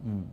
হুম।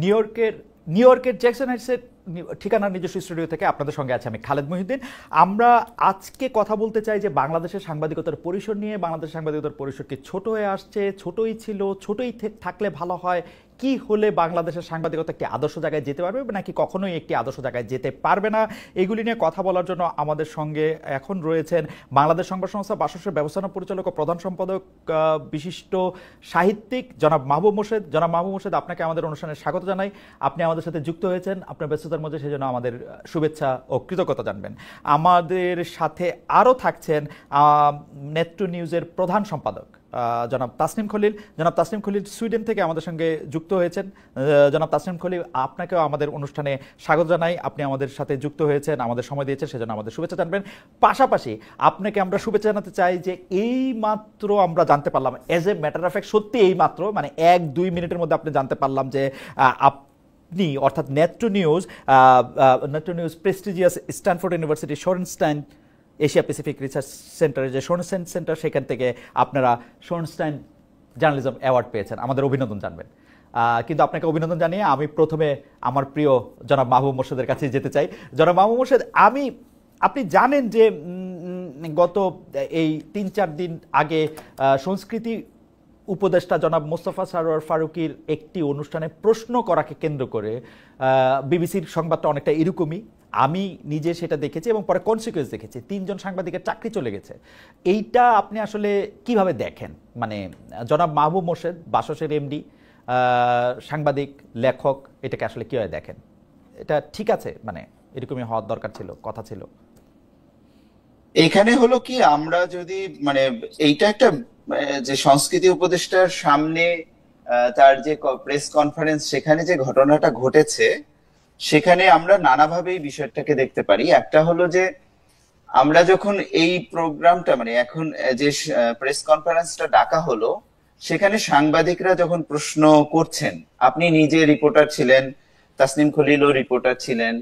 New ইয়র্কের Jackson হাইটসের ঠিকানার নিজস্ব স্টুডিও থেকে আপনাদের সঙ্গে আছে আমি খালেদ মহিউদ্দিন। আমরা আজকে কথা বলতে চাই যে বাংলাদেশের সাংবাদিকতার পরিসর নিয়ে। বাংলাদেশের সাংবাদিকতার পরিসর কি ছোট হয়ে আসছে, ছোটই ছিল, ছোটই থাকলে ভালো হয়? কি হলে বাংলাদেশের সাংবাদিকতা একটি আদর্শ জায়গায় যেতে পারবে নাকি কখনোই একটি আদর্শ জায়গায় যেতে পারবে না? এগুলি নিয়ে কথা বলার জন্য আমাদের সঙ্গে এখন রয়েছেন বাংলাদেশ সংবাদ সংস্থা বাসসের ব্যবস্থাপনা পরিচালক ও প্রধান সম্পাদক বিশিষ্ট সাহিত্যিক জনাব মাহবুব মোর্শেদ। জনাব মাহবুব মোর্শেদ, আপনাকে আমাদের অনুষ্ঠানে স্বাগত জানাই। আপনি আমাদের সাথে যুক্ত হয়েছেন, আপনার ব্যস্ততার মধ্যে সেজন্য আমাদের শুভেচ্ছা ও কৃতজ্ঞতা জানবেন। আমাদের সাথে আরও থাকছেন নেত্র নিউজের প্রধান সম্পাদক জনাব তাসনিম খলিল। জনাব তাসনিম খলিল সুইডেন থেকে আমাদের সঙ্গে যুক্ত হয়েছেন। জনাব তাসনিম খলিল, আপনাকেও আমাদের অনুষ্ঠানে স্বাগত জানাই। আপনি আমাদের সাথে যুক্ত হয়েছেন, আমাদের সময় দিয়েছেন, সেজন্য আমাদের শুভেচ্ছা জানবেন। পাশাপাশি আপনাকে আমরা শুভেচ্ছা জানাতে চাই যে এই মাত্র আমরা জানতে পারলাম, as a matter of fact, সত্যি এই মাত্র মানে 1-2 মিনিটের মধ্যে আপনি জানতে পারলাম যে আপনি অর্থাৎ Netra news prestigious Stanford University Shorenstein Asia Pacific research সেন্টারের যে শোরেনস্টাইন সেন্টার, সেখান থেকে আপনারা শোরেনস্টাইন জার্নালিজম অ্যাওয়ার্ড পেয়েছেন। আমাদের অভিনন্দন জানবেন। কিন্তু আপনাকে অভিনন্দন জানিয়ে আমি প্রথমে আমার প্রিয় জনাব মাহবুব মোর্শেদের কাছে যেতে চাই। জনাব মাহবুব মোর্শেদ, আপনি জানেন যে গত এই 3-4 দিন আগে সংস্কৃতি উপদেষ্টা জনাব মোস্তফা সরোয়ার ফারুকীর একটি অনুষ্ঠানে প্রশ্ন করাকে কেন্দ্র করে বিবিসির সংবাদটা অনেকটা এরকমই। আমি নিজে সেটা দেখেছি এবং পরে কনসিকুয়েন্স দেখেছি। 3 জন সাংবাদিকের চাকরি চলে গেছে। এইটা আপনি আসলে কিভাবে দেখেন? মানে জনাব মাহবুব মোর্শেদ, বাসসের এমডি, সাংবাদিক, লেখক, এটাকে আসলে কিভাবে দেখেন? এটা ঠিক আছে? মানে এরকমই হওয়ার দরকার ছিল, কথা ছিল? এখানে হলো কি, আমরা যদি মানে এইটা একটা যে সংস্কৃতি উপদেষ্টার সামনে তার যে প্রেস কনফারেন্স, সেখানে যে ঘটনাটা ঘটেছে, সেখানে আমরা নানাভাবে এই বিষয়টাকে দেখতে পারি। একটা হলো যে আমরা যখন এই প্রোগ্রামটা মানে এখন যে প্রেস কনফারেন্সটা ডাকা হলো, সেখানে সাংবাদিকরা যখন প্রশ্ন করছেন, আপনি নিজে রিপোর্টার ছিলেন, তাসনিম খলিলও রিপোর্টার ছিলেন,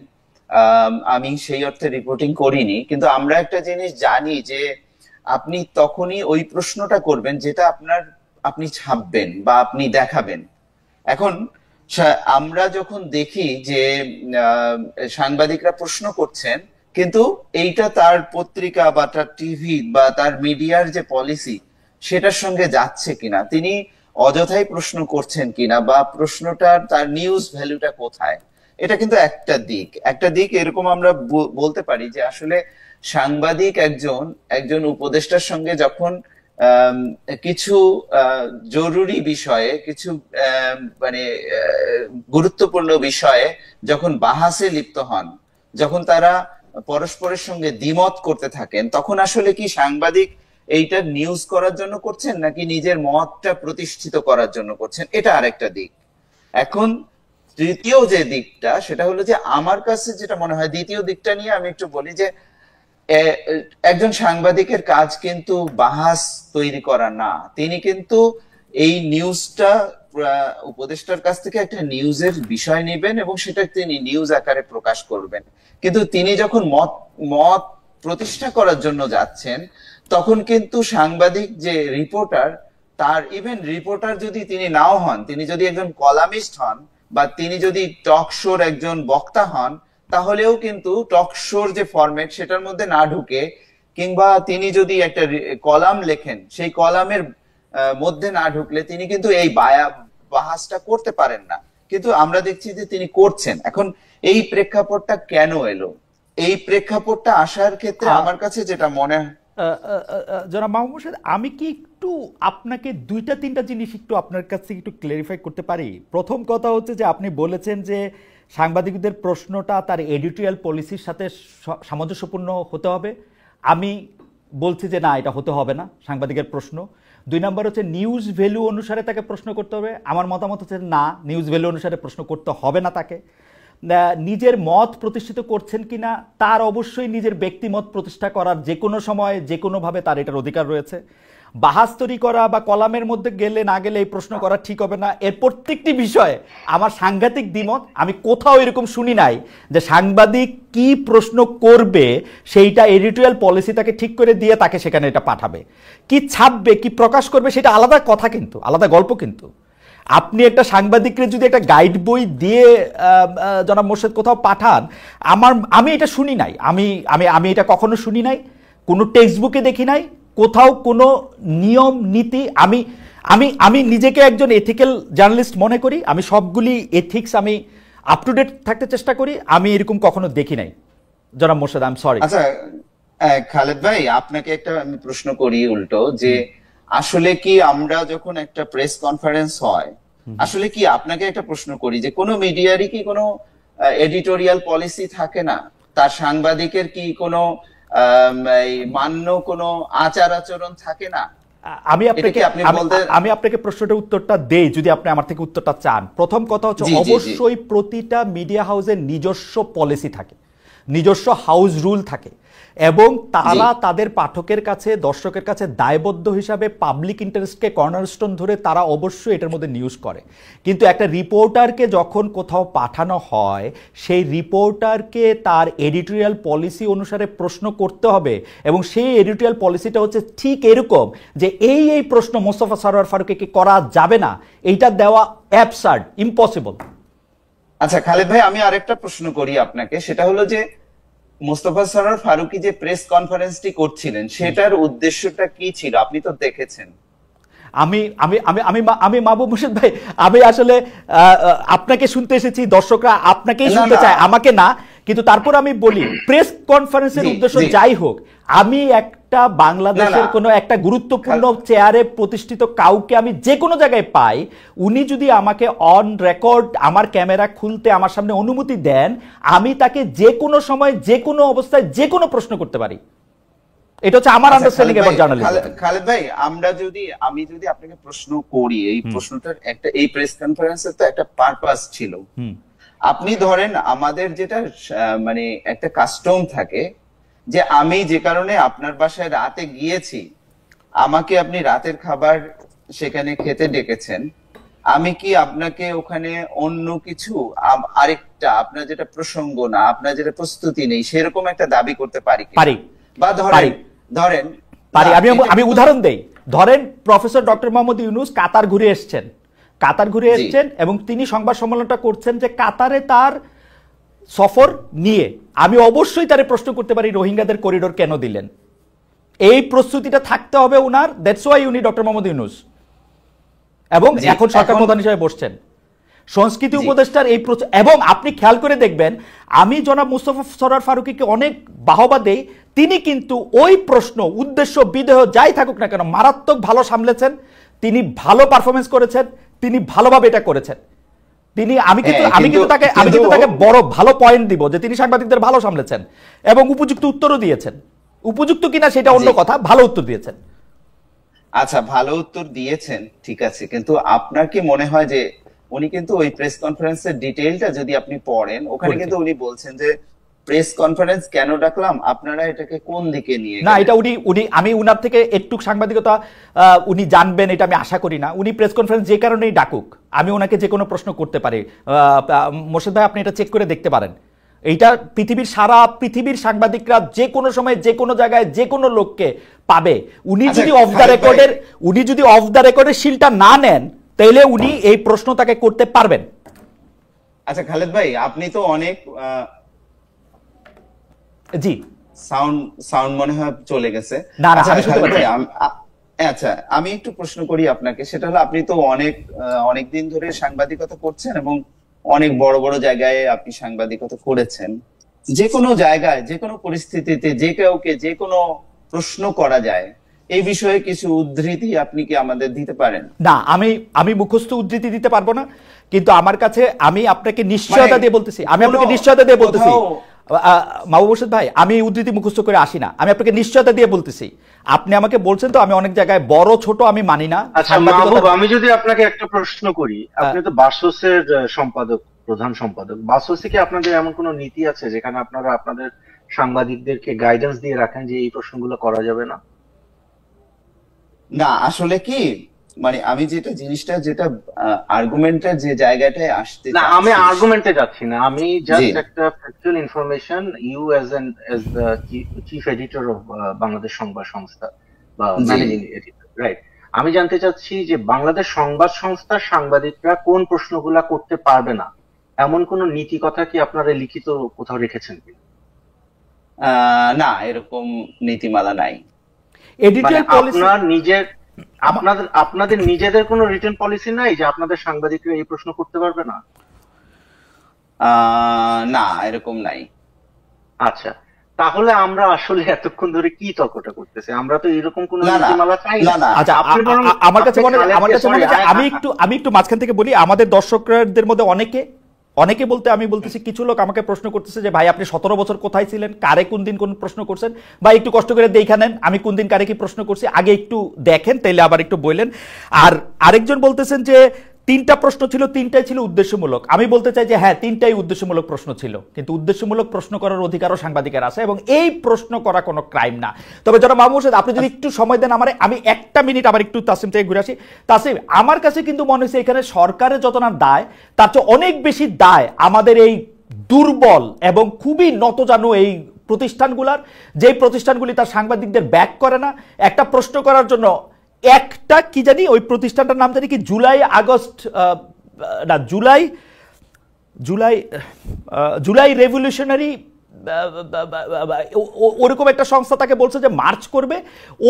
আমি সেই অর্থে রিপোর্টিং করিনি, কিন্তু আমরা একটা জিনিস জানি যে আপনি তখনই ওই প্রশ্নটা করবেন যেটা আপনি ছাপবেন বা আপনি দেখাবেন। এখন আমরা যখন দেখি যে সাংবাদিকরা প্রশ্ন করছেন, কিন্তু এইটা তার পত্রিকা বা তার টিভি বা তার মিডিয়ার যে পলিসি, সেটার সঙ্গে যাচ্ছে কিনা, তিনি অযথাই প্রশ্ন করছেন কিনা, বা প্রশ্নটার তার নিউজ ভ্যালুটা কোথায়, এটা কিন্তু একটা দিক এরকম আমরা বলতে পারি যে আসলে সাংবাদিক একজন উপদেষ্টার সঙ্গে যখন কিছু জরুরি বিষয়ে, কিছু মানে গুরুত্বপূর্ণ বিষয়ে যখন বাহাসে লিপ্ত হন, যখন তারা পরস্পরের সঙ্গে দ্বিমত করতে থাকেন, তখন আসলে কি সাংবাদিক এইটা নিউজ করার জন্য করছেন নাকি নিজের মতটা প্রতিষ্ঠিত করার জন্য করছেন, এটা আরেকটা দিক। এখন তৃতীয় যে দিকটা, সেটা হলো যে আমার কাছে যেটা মনে হয়, দ্বিতীয় দিকটা নিয়ে আমি একটু বলি যে একজন সাংবাদিকের কাজ কিন্তু বাহাস তৈরি করা না। তিনি কিন্তু এই নিউজটা উপদেষ্টার কাছ থেকে একটা নিউজের বিষয় নেবেন এবং সেটা তিনি নিউজ আকারে প্রকাশ করবেন। কিন্তু তিনি যখন মত মত প্রতিষ্ঠা করার জন্য যাচ্ছেন, তখন কিন্তু সাংবাদিক যে রিপোর্টার, তার ইভেন রিপোর্টার যদি তিনি নাও হন, তিনি যদি একজন কলামিস্ট হন বা তিনি যদি টক শোর একজন বক্তা হন, তাহলেও কিন্তু টক শোর যে ফরম্যাট, সেটার মধ্যে না ঢুকে, কিংবা তিনি যদি একটা কলাম লেখেন, সেই কলামের মধ্যে না ঢুকলে তিনি কিন্তু এই বাহাসটা করতে পারেন না, কিন্তু আমরা দেখছি যে তিনি করছেন। এখন এই প্রেক্ষাপটটা কেন এলো? এই প্রেক্ষাপটটা আসার ক্ষেত্রে আমার কাছে যেটা মনে হয়, জনাব মাহবুব মোর্শেদ, আমি কি একটু আপনাকে দুইটা তিনটা জিনিস একটু আপনার কাছ থেকে একটু ক্লারিফাই করতে পারি? প্রথম কথা হচ্ছে যে আপনি বলেছেন যে সাংবাদিকদের প্রশ্নটা তার এডিটোরিয়াল পলিসির সাথে সামঞ্জস্যপূর্ণ হতে হবে। আমি বলছি যে না, এটা হতে হবে না সাংবাদিকের প্রশ্ন। দুই নম্বর হচ্ছে নিউজ ভ্যালু অনুসারে তাকে প্রশ্ন করতে হবে। আমার মতামত হচ্ছে না, নিউজ ভ্যালু অনুসারে প্রশ্ন করতে হবে না তাকে। নিজের মত প্রতিষ্ঠিত করছেন কিনা, তার অবশ্যই নিজের ব্যক্তিমত প্রতিষ্ঠা করার যে কোনো সময় যে কোনোভাবে তার এটার অধিকার রয়েছে। বাহাস তৈরি করা বা কলামের মধ্যে গেলে না গেলে এই প্রশ্ন করা ঠিক হবে না, এর প্রত্যেকটি বিষয়ে আমার সাংঘাতিক দ্বিমত। আমি কোথাও এরকম শুনি নাই যে সাংবাদিক কি প্রশ্ন করবে সেইটা এডিটোরিয়াল পলিসি তাকে ঠিক করে দিয়ে তাকে সেখানে এটা পাঠাবে। কি ছাপবে, কি প্রকাশ করবে, সেটা আলাদা কথা, কিন্তু আলাদা গল্প। কিন্তু আপনি একটা সাংবাদিককে যদি একটা গাইড বই দিয়ে জনাব মোর্শেদ কোথাও পাঠান, আমি এটা শুনি নাই। আমি আমি আমি এটা কখনো শুনি নাই, কোনো টেক্সট বুকে দেখি নাই, কোথাও কোনো নিয়ম নীতি। আমি আমি আমি নিজেকে একজন এথিক্যাল জার্নালিস্ট মনে করি, আমি সবগুলি এথিক্স আমি আপ টু ডেট থাকতে চেষ্টা করি। আমি এরকম কখনো দেখি নাই জনাব মোর্শেদ, আই এম সরি। আচ্ছা খালেদ ভাই, আপনাকে একটা আমি প্রশ্ন করি উল্টো, যে আসলে কি আমরা যখন একটা প্রেস কনফারেন্স হয়, আসলে কি আপনাকে একটা প্রশ্ন করি যে কোনো মিডিয়ারই কি কোনো এডিটোরিয়াল পলিসি থাকে না? তার সাংবাদিকের কি কোনো মান্য কোনো আচার আচরণ থাকে না? আমি আপনাকে প্রশ্নটার উত্তরটা দেই, যদি আপনি আমার থেকে উত্তরটা চান। প্রথম কথা হচ্ছে অবশ্যই প্রতিটা মিডিয়া হাউসের নিজস্ব পলিসি থাকে, নিজস্ব হাউস রুল থাকে, এবং তারা তাদের পাঠকের কাছে, দর্শকের কাছে দায়বদ্ধ হিসাবে পাবলিক ইন্টারেস্টকে কর্নারস্টোন ধরে তারা অবশ্যই এটার মধ্যে নিউজ করে। কিন্তু একটা রিপোর্টারকে যখন কোথাও পাঠানো হয়, সেই রিপোর্টারকে তার এডিটোরিয়াল পলিসি অনুসারে প্রশ্ন করতে হবে, এবং সেই এডিটোরিয়াল পলিসিটা হচ্ছে ঠিক এরকম যে এই প্রশ্ন মোস্তফা সরোয়ার ফারুকীকে করা যাবে না, এইটা দেওয়া অ্যাবসার্ড, ইম্পসিবল। আচ্ছা খালেদ ভাই, আমি আরেকটা প্রশ্ন করি আপনাকে, সেটা হলো যে মোস্তফা সরোয়ার ফারুকী যে প্রেস কনফারেন্সটি করছিলেন, সেটার উদ্দেশ্যটা কি ছিল? আপনি তো দেখেছেন। আমি আমি আমি আমি আমি মাহবুব মোর্শেদ ভাই, আমি আসলে আপনাকে শুনতে এসেছি, দর্শকরা আপনাকেই শুনতে চায়, আমাকে না। কিন্তু তারপর আমি বলি, প্রেস কনফারেন্সের উদ্দেশ্য যাই হোক, আমি একটা বাংলাদেশের কোনো একটা গুরুত্বপূর্ণ চেয়ারে প্রতিষ্ঠিত কাউকে আমি যে কোনো জায়গায় পাই, উনি যদি আমাকে অন রেকর্ড আমার ক্যামেরা খুলতে আমার সামনে অনুমতি দেন, আমি তাকে যে কোনো সময় যে কোনো অবস্থায় যে কোনো প্রশ্ন করতে পারি। এটা হচ্ছে আমার আন্ডারস্ট্যান্ডিং অ্যাবাউট জার্নালিজম। খালেদ ভাই, আমি যদি আপনাকে প্রশ্ন করি, এই প্রশ্নটার একটা, এই প্রেস কনফারেন্সের তো একটা পারপাস ছিল। আপনি ধরেন আমাদের যেটা মানে একটা কাস্টম থাকে, যে আমি যে কারণে আপনার বাসায় রাতে গিয়েছি, আমাকে আপনি রাতের খাবার সেখানে খেতে ডেকেছেন, আমি কি আপনাকে ওখানে অন্য কিছু আরেকটা আপনার যেটা প্রসঙ্গ না, আপনার যেটা প্রস্তুতি নেই, সেরকম একটা দাবি করতে পারি? বা ধরেন আমি উদাহরণ দেই, ধরেন প্রফেসর ডক্টর মোহাম্মদ ইউনূস কাতার ঘুরে এসেছেন, এবং তিনি সংবাদ সম্মেলনটা করছেন যে কাতারে তার সফর নিয়ে। আমি অবশ্যই তারে প্রশ্ন করতে পারি, রোহিঙ্গাদের করিডোর কেন দিলেন? এই প্রস্তুতিটা থাকতে হবে উনার, দ্যাটস ওয়াই উনি ডক্টর মোহাম্মদ ইউনূস, এবং এখন সরকার প্রধান হিসেবে বসছেন। সংস্কৃতি উপদেষ্টার এই, এবং আপনি খেয়াল করে দেখবেন, আমি জনাব মোস্তফা সরোয়ার ফারুকীকে অনেক বাহবা দেই, তিনি কিন্তু ওই প্রশ্ন, উদ্দেশ্য, বিদেহ যাই থাকুক না কেন, মারাত্মক ভালো সামলেছেন, তিনি ভালো পারফরমেন্স করেছেন, তিনি ভালোভাবে এটা করেছেন। আমি কিন্তু তাকে বড় ভালো পয়েন্ট দিব যে তিনি সাংবাদিকদের ভালো সামলেছেন এবং উপযুক্ত উত্তরও দিয়েছেন। উপযুক্ত কিনা সেটা অন্য কথা, ভালো উত্তর দিয়েছেন। আচ্ছা, ভালো উত্তর দিয়েছেন, ঠিক আছে, কিন্তু আপনার কি মনে হয় যে উনি কিন্তু ওই প্রেস কনফারেন্সের ডিটেইলটা যদি আপনি পড়েন, ওখানে কিন্তু উনি বলছেন যে প্রেস কনফারেন্স কেন ডাকলাম, আপনারা এটাকে কোন দিকে নিয়ে না, এটা আমি উনার থেকে একটু সাংবাদিকতা উনি জানবেন এটা আমি আশা করি না। উনি প্রেস কনফারেন্স যে কারণেই ডাকুক, আমি ওনাকে যে কোনো প্রশ্ন করতে পারি। মোর্শেদ ভাই, আপনি এটা চেক করে দেখতে পারেন। এইটা সারা পৃথিবীর সাংবাদিকরা যে কোনো সময় যে কোনো জায়গায় যে কোনো লোককে পাবে। উনি যদি অফ দ্য রেকর্ডের শিলটা না নেন, তাহলে উনি এই প্রশ্ন তাকে করতে পারবেন। আচ্ছা খালেদ ভাই, আপনি তো অনেক জি সাউন্ড মনে হয় চলে গেছে। না, আচ্ছা, আমি শুনতে পাচ্ছি। আচ্ছা, আমি একটু প্রশ্ন করি আপনাকে। সেটা হলো, আপনি তো অনেক দিন ধরে সাংবাদিকতা করছেন এবং অনেক বড় বড় জায়গায় আপনি সাংবাদিকতা করেছেন। যে কোনো জায়গায়, যে কোনো পরিস্থিতিতে যে কাউকে যে কোনো প্রশ্ন করা যায়, এই বিষয়ে কিছু উদ্ধৃতি আপনি কি আমাদের দিতে পারেন? না, আমি আমি মুখস্থ উদ্ধৃতি দিতে পারবো না, কিন্তু আমার কাছে আমি আপনাকে নিশ্চয়তা মানে দিয়ে বলতেছি, আমি কোনো আপনাকে নিশ্চয়তা দিয়ে বলতেছি কোথাও মাহবুব হোসেন ভাই, আমি উদ্ধৃতি মুখস্থ করে আসি না, আমি আপনাকে নিশ্চয়তা দিয়ে বলতেছি। আপনি আমাকে বলছেন তো, আমি অনেক জায়গায় বড় ছোট আমি মানি না আচ্ছা সাংবাদিকতা। মাহবুব, আমি যদি আপনাকে একটা প্রশ্ন করি, আপনি তো বাসসের সম্পাদক, প্রধান সম্পাদক। বাসসে কি আপনাদের এমন কোনো নীতি আছে যেখানে আপনারা আপনাদের সাংবাদিকদেরকে গাইডেন্স দিয়ে রাখেন যে এই প্রশ্নগুলো করা যাবে না? না, আসলে কি, মানে আমি যেটা আর্গুমেন্টের যে জায়গাটায় আসতে না, আমি চাচ্ছি। আর্গুমেন্টে যাচ্ছি না, আমি জাস্ট জি, একটা factual information. You as the chief editor of Bangladesh Sangbad Sangstha বা জি। Managing editor, right? আমি জানতে চাচ্ছি যে বাংলাদেশ সংবাদ সংস্থার সাংবাদিকরা কোন প্রশ্নগুলা করতে পারবে না, এমন কোন নীতি কথা কি আপনারা লিখিত কোথাও রেখেছেন কি? না, এরকম নীতিমালা নাই। মানে এডিটোরিয়াল পলিসি আপনার নিজের, আপনাদের নিজেদের কোনো রিটেন পলিসি নাই যে আপনাদের সাংবাদিকরা এই প্রশ্ন করতে পারবে না? না, এরকম নাই। আচ্ছা, তাহলে আমরা আসলে এতক্ষণ ধরে কি তর্কটা করতেছি? আমরা তো এরকম কোন না, না, নীতিমালা চাই না, না। না। আচ্ছা, আপনি বরং আমার কাছে আপনি মনে হয় খালেদকে, sorry, আমি একটু মাঝখান থেকে বলি। আমাদের দর্শকদের মধ্যে অনেকে বলতে আমি বলতেছি, কিছু লোক আমাকে প্রশ্ন করতেছে যে ভাই আপনি 17 বছর কোথায় ছিলেন, কারে কোন দিন কোন প্রশ্ন করছেন, ভাই একটু কষ্ট করে দেখে নেন আমি কোন দিন কারে কি প্রশ্ন করছি, আগে একটু দেখেন তাইলে আবার একটু বললেন। আর আরেকজন বলতেছেন যে 3টা প্রশ্ন ছিল, 3টাই ছিল উদ্দেশ্যমূলক। আমি বলতে চাই যে হ্যাঁ, 3টাই উদ্দেশ্যমূলক প্রশ্ন ছিল, কিন্তু উদ্দেশ্যমূলক প্রশ্ন করার অধিকারও সাংবাদিকের আছে এবং এই প্রশ্ন করা কোনো ক্রাইম না। তবে যারা মাহমুদ হোসেন, আপনি যদি একটু সময় দেন আমারে, আমি একটা মিনিট আবার একটু তাসিম থেকে ঘুরে আসি। তাসিম, আমার কাছে কিন্তু মনে হচ্ছে এখানে সরকারের যত না দায়, তার চেয়ে অনেক বেশি দায় আমাদের এই দুর্বল এবং খুবই নতজানু এই প্রতিষ্ঠানগুলার, যেই প্রতিষ্ঠানগুলি তার সাংবাদিকদের ব্যাক করে না। একটা প্রশ্ন করার জন্য একটা কি জানি, ওই প্রতিষ্ঠানটার নাম জানি কি, জুলাই আগস্ট না জুলাই জুলাই জুলাই রেভলিউশনারি, ওরকম একটা সংস্থা তাকে বলছে যে মার্চ করবে।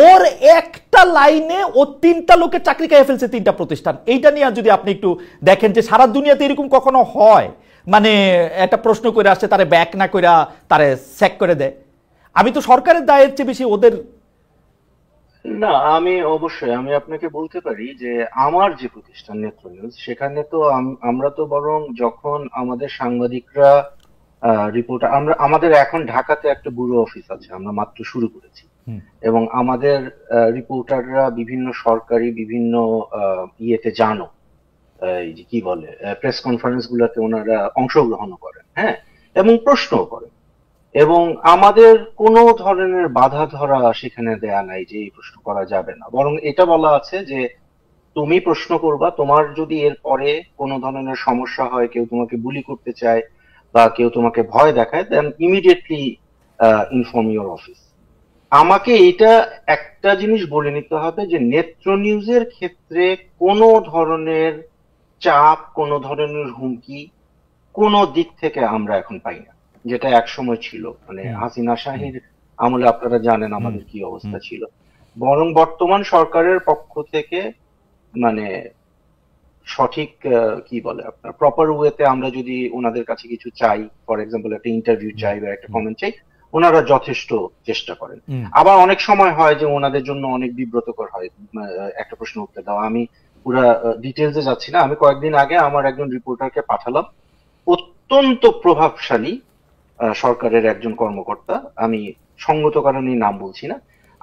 ওর একটা লাইনে ও 3টা লোকের চাকরি খেয়ে ফেলছে, 3টা প্রতিষ্ঠান। এইটা নিয়ে যদি আপনি একটু দেখেন যে সারা দুনিয়াতে এরকম কখনো হয়, মানে একটা প্রশ্ন করে আসছে তারে ব্যাক না করে তারে স্যাক করে দেয়। আমি তো সরকারের দায়ের চেয়ে বেশি ওদের। না, আমি অবশ্যই আমি আপনাকে বলতে পারি যে আমার যে প্রতিষ্ঠান নেত্র নিউজ, সেখানে তো আমরা তো বরং যখন আমাদের সাংবাদিকরা রিপোর্টার, আমাদের এখন ঢাকাতে একটা ব্যুরো অফিস আছে, আমরা মাত্র শুরু করেছি। এবং আমাদের রিপোর্টাররা বিভিন্ন সরকারি বিভিন্ন ইয়েতে জানো, এই যে কি বলে, প্রেস কনফারেন্স গুলোতে ওনারা অংশগ্রহণ করেন, হ্যাঁ, এবং প্রশ্নও করেন। এবং আমাদের কোনো ধরনের বাধা ধরা সেখানে দেয়া নাই যে এই প্রশ্ন করা যাবে না, বরং এটা বলা আছে যে তুমি প্রশ্ন করবা, তোমার যদি এর পরে কোনো ধরনের সমস্যা হয়, কেউ তোমাকে বুলি করতে চায় বা কেউ তোমাকে ভয় দেখায়, দেন ইমিডিয়েটলি ইনফর্ম ইউর অফিস। আমাকে এটা একটা জিনিস বলে নিতে হবে যে নেত্র নিউজের ক্ষেত্রে কোনো ধরনের চাপ, কোনো ধরনের হুমকি কোনো দিক থেকে আমরা এখন পাই না, যেটা এক সময় ছিল। মানে হাসিনা শাহীর আমলে আপনারা জানেন আমাদের কি অবস্থা ছিল। বরং বর্তমান সরকারের পক্ষ থেকে মানে সঠিক কি বলে আপনার প্রপার ওয়েতে আমরা যদি ওনাদের কাছে কিছু চাই, ফর এক্সাম্পল একটা ইন্টারভিউ চাই বা একটা কমেন্ট চাই, ওনারা যথেষ্ট চেষ্টা করেন। আবার অনেক সময় হয় যে ওনাদের জন্য অনেক বিব্রতকর হয় একটা প্রশ্ন উত্তর দেওয়া। আমি পুরা ডিটেলসে যাচ্ছি না, আমি কয়েকদিন আগে আমার একজন রিপোর্টারকে পাঠালাম, অত্যন্ত প্রভাবশালী সরকারের একজন কর্মকর্তা, আমি সঙ্গত কারণে নাম বলছি না,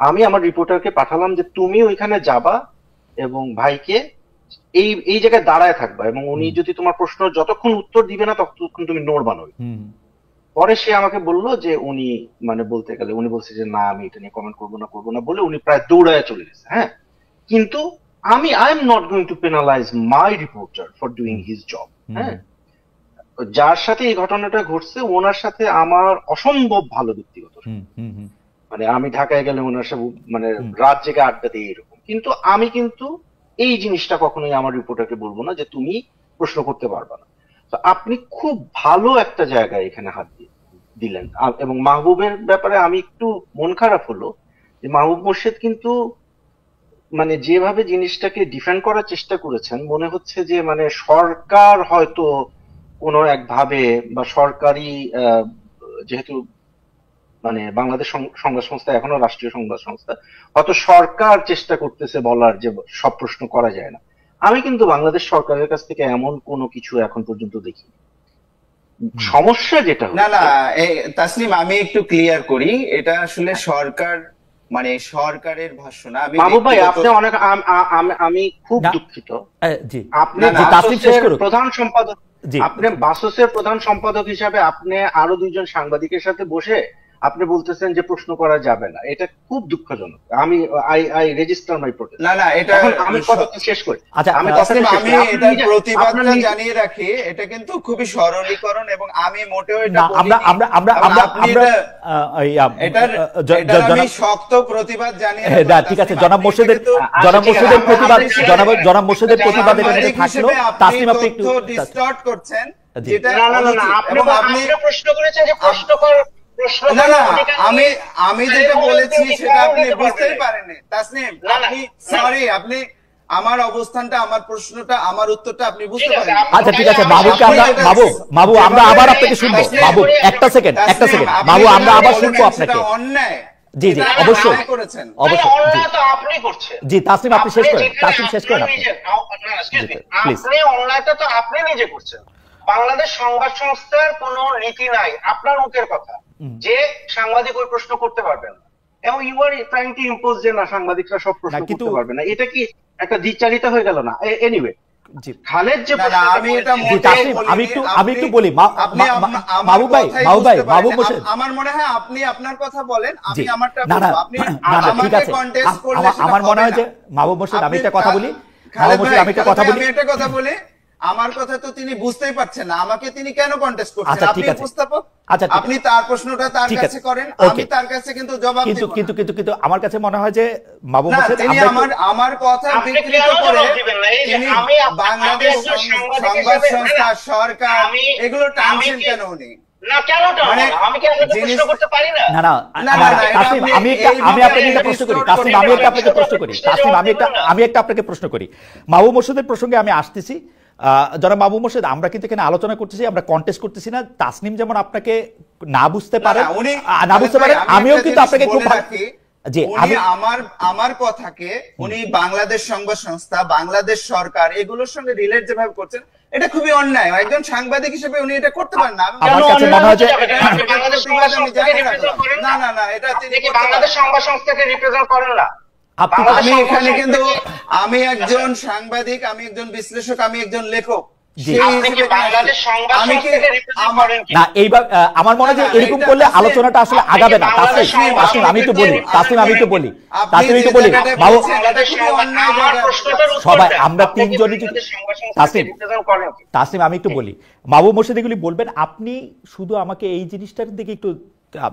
আমি আমার রিপোর্টারকে পাঠালাম যে তুমি ওইখানে যাবা এবং ভাইকে এই এই জায়গায় দাঁড়ায় থাকবা, এবং উনি যদি তোমার প্রশ্ন যতক্ষণ উত্তর দিবে না ততক্ষণ তুমি নড়বা না। পরে সে আমাকে বলল যে উনি, মানে বলতে গেলে উনি বলছে যে না আমি এটা নিয়ে কমেন্ট করবো না বলে উনি প্রায় দৌড়ায় চলে গেছে। হ্যাঁ, কিন্তু I am not going to penalise my reporter for doing his job. হ্যাঁ, যার সাথে এই ঘটনাটা ঘটছে ওনার সাথে আমার অসম্ভব ভালো ব্যক্তিগত, মানে আমি ঢাকায় গেলে ওনার সাথে মানে রাত জেগে আড্ডা দিই এরকম। কিন্তু আমি কিন্তু এই জিনিসটা কখনোই আমার রিপোর্টারকে বলবো না যে তুমি প্রশ্ন করতে পারবা না। তো আপনি খুব ভালো একটা জায়গায় এখানে হাত দিলেন। এবং মাহবুবের ব্যাপারে আমি একটু মন খারাপ হলো যে মাহবুব মোর্শেদ কিন্তু মানে যেভাবে জিনিসটাকে ডিফেন্ড করার চেষ্টা করেছেন, মনে হচ্ছে যে মানে সরকার হয়তো কোনো একভাবে বা সরকারি যেহেতু মানে বাংলাদেশ সংবাদ সংস্থা এখনো রাষ্ট্রীয় সংবাদ সংস্থা, হয়তো সরকার চেষ্টা করতেছে বলার যে সব প্রশ্ন করা যায় না। আমি কিন্তু বাংলাদেশ সরকারের কাছ থেকে এমন কোনো কিছু এখন পর্যন্ত দেখিনি। সমস্যা যেটা না না, হচ্ছে, তাসনিম আমি একটু ক্লিয়ার করি, এটা আসলে সরকার মানে সরকারের ভাষ্য না। আমি মাহবুব ভাই ব্যক্তিগত আপনি অনেক আমি খুব না, দুঃখিত, জি আপনি না, না, জি তাসনিম শেষ বাসসের করুক। প্রধান সম্পাদক, জি আপনি বাসসের প্রধান সম্পাদক হিসাবে আপনি আরো দুইজন সাংবাদিকের সাথে বসে আপনি বলতেছেন যে প্রশ্ন করা যাবে না, এটা খুব দুঃখজনক। আমি আই রেজিস্টার মাই প্রোটেস্ট। না না, এটা এখন আমি কথাটা শেষ করি। আচ্ছা, আমি তাসনিম, কথাটা শেষ আমি করি। আপনি এটার নিজে- প্রতিবাদটা আপনার নিজে- জানিয়ে রাখি, এটা কিন্তু খুবই সরলীকরণ এবং আমি মোটেও এটা না, আমরা বলিনি। আমরা আমরা এবং আমরা আপনি আমরা এটার এটার আমি শক্ত প্রতিবাদ জানিয়ে রাখলাম। না, ঠিক আছে, তাসনিম, জনাব আপনি মোর্শেদের কিন্তু জনাব ঠিক আছে, মোর্শেদের আমরা- প্রতিবাদ, আমরা- জনাব মোর্শেদের প্রতিবাদ এটার মধ্যে সাংবাদিক থাকলো। হিসেবে আপনি তাসনিম আপনি একটু তথ্য ডিস্টর্ট করছেন, জি। যেটা না না না না, অনুচিত। আপনি এবং আপনি আপনি প্রশ্ন করেছেন যে প্রশ্ন কর, প্রশ্ন না না, করার অধিকার আমি নেই। আমি যেটা আরে বলেছি বলতে সেটা কেউ আপনি নিতে পারবে বুঝতেই না। পারেননি তাসনিম। না, না, আপনি না। সরি, আপনি আমার অবস্থানটা, আমার প্রশ্নটা, আমার উত্তরটা আপনি বুঝতে ঠিক আছে, পারেন। আচ্ছা ঠিক আছে মাহবুবকে আমরা মাহবুব আমরা আবার আপনাকে শুনবো। মাহবুব একটা সেকেন্ড মাহবুব আমরা আবার শুনবো আপনাকে। অন্যায়। জি জি এটা অবশ্যই অন্যায় করেছেন। অবশ্যই জি অন্যায় তো আপনি করছেন। জি তাসনিম আপনি শেষ করেন, যেখানে তাসনিম শেষ করেন আপনি আপনি। নিজে- না, excuse me, জি, please. আপনি অন্যায়টা তো আপনি নিজে করছেন। বাংলাদেশ সংবাদ সংস্থার কোনো নীতি নাই, আপনার মুখের কথা, যে সাংবাদিক ওই প্রশ্ন করতে পারবেন না, এবং you are trying to impose যে না সাংবাদিকরা সব প্রশ্ন না, কিন্তু- করতে পারবে না। এটা কি একটা দ্বিচারিতা হয়ে গেল না? এনিওয়ে, জি খালেদ যে না, না, প্রশ্নটা আমি এটা করেছেন- জি, মোটেই তাসনিম, বলিনি। আমি একটু বলি। আপনি আমার মাহবুব ভাই, কথাই মাহবুব ভাই, বুঝতে মাহবুব পারেননি। মোর্শেদ। আমার মনে হয় আপনি আপনার কথা বলেন, আমি জি আমারটা না না বলবো। আপনি না না ঠিক আমাকে আছে, কন্টেস্ট করলে সেটা আমার মনে হবে হয় যে না। মাহবুব মোর্শেদ আমি আপনি একটা কথা বলি, খালেদ মাহবুব মোর্শেদ ভাই, আমি একটা খালেদ কথা ভাই, বলি। আমি একটা কথা বলি, আমার কথা তো তিনি বুঝতেই পারছেন না, আমাকে তিনি কেন কন্টেস্ট করছেন? আচ্ছা, ঠিক আপনি আছে। উপস্থাপক, আচ্ছা, ঠিক আপনি তার প্রশ্নটা তার ঠিক কাছে আছে। করেন, Okay. আমি তার কাছে কিন্তু জবাব কিন্তু দেব না। কিন্তু কিন্তু কিন্তু আমার কাছে মনে হয় যে মাহবুব না, মোর্শেদ তিনি আমরা একটু- আমার কথা আপনি বিকৃত কেন করে জবাব দিবেন না? এই যে তিনি আমি বাংলাদেশ একজন সাংবাদিক সংবাদ হিসেবে- সংস্থা, না, না, সরকার এগুলো টানছেন কি- কেন উনি? না কেন টানবো মানে না? আমি কি আপনাকে প্রশ্ন জিনিস- করতে পারি না? না না না, না, এটা তাসনিম আপনি আমি এইভাবে আপনাকে একটা প্রশ্ন করি, distort তাসনিম আমি করবেন আপনাকে না। প্রশ্ন করি, তাসনিম আমি একটা আপনাকে প্রশ্ন করি। মাহবুব মোর্শেদের প্রসঙ্গে আমি আসতেছি। যারা মাহবুব মোর্শেদ, আমরা কিন্তু এখানে আলোচনা করতেছি, আমরা কন্টেস্ট করতেছি না। তাসনিম যেমন আপনাকে না বুঝতে পারে, না, উনি না বুঝতে পারে, আমি আমিও একটা কিন্তু জিনিস আপনাকে খুব বলে ভালো- রাখি, জি উনি আমি আমার কথাকে উনি বাংলাদেশ সংবাদ সংস্থা, বাংলাদেশ সরকার এগুলোর সঙ্গে রিলেট যেভাবে করছেন, এটা খুবই অন্যায়। একজন সাংবাদিক হিসেবে উনি এটা করতে পারেন না। আমার কাছে মনে হয় যে আপনি বাংলাদেশ সংবাদ সংস্থাকে represent করেন না না? না না, এটা তিনি আপনি কি করতে বাংলাদেশ পারেন না। সংবাদ সংস্থাকে রিপ্রেজেন্ট করেন না? আপনি তো- আমি এখানে কিন্তু আমি একজন সাংবাদিক, আমি একজন বিশ্লেষক, আমি একজন লেখক। জি। সেই আপনি কি হিসেবে বাংলাদেশ সংবাদ আমি কি সংস্থাকে রিপ্রেজেন্ট আমার করেন কি? না এইবার আমার মনে হয় যে না, না, এরকম এটা করলে তাসনিম, আলোচনাটা আসলে আপনি আগাবে না। কি বাংলাদেশ তাসনিম আমি একটু বলি, সংবাদ তাসনিম আমি একটু বলি, আপনি তাসনিম একটু যে বলি। জায়গাটায় মাহবুব বলছেন, বাংলাদেশ এটা খুবই অন্যায় আমার জায়গায় প্রশ্নটার আপনি উত্তর সবাই দেন। আমরা আপনি কি তিনজনই যদি বাংলাদেশ সংবাদ সংস্থাকে তাসনিম represent করেন কি? তাসনিম আমি একটু বলি, মাহবুব মোর্শেদ এগুলি বলবেন। আপনি শুধু আমাকে এই জিনিসটার দিকে একটু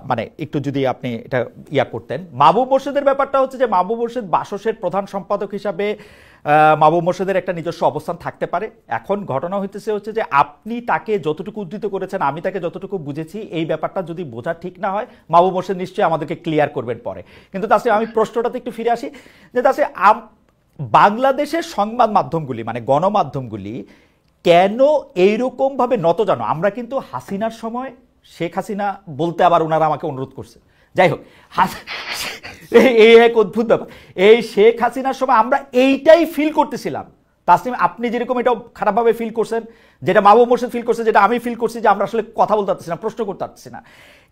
মানে একটু যদি আপনি এটা ইয়া করতেন। মাহবুব মোর্শেদের ব্যাপারটা হচ্ছে যে মাহবুব মোর্শেদ বাসসের প্রধান সম্পাদক হিসাবে মাহবুব মোর্শেদের একটা নিজস্ব অবস্থান থাকতে পারে। এখন ঘটনা হইতেছে হচ্ছে যে আপনি তাকে যতটুকু উদ্ধৃত করেছেন, আমি তাকে যতটুকু বুঝেছি, এই ব্যাপারটা যদি বোঝা ঠিক না হয় মাহবুব মোর্শেদ নিশ্চয়ই আমাদেরকে ক্লিয়ার করবেন পরে। কিন্তু তাছাড়া আমি প্রশ্নটাতে একটু ফিরে আসি যে তাছাড়া বাংলাদেশের সংবাদ মাধ্যমগুলি মানে গণমাধ্যমগুলি কেন এইরকমভাবে নত জানো? আমরা কিন্তু হাসিনার সময় শেখ হাসিনা বলতে আবার ওনারা আমাকে অনুরোধ করছে, যাই হোক এই এক অদ্ভুত ব্যাপার। এই শেখ হাসিনার সময় আমরা এইটাই ফিল করতেছিলাম। তাসনিম আপনি যেরকম এটা খারাপভাবে ফিল করছেন, যেটা মাহবুব মোর্শেদ ফিল করছে, যেটা আমি ফিল করছি, যে আমরা আসলে কথা বলতে পারতেছি না, প্রশ্ন করতে পারতেছি না।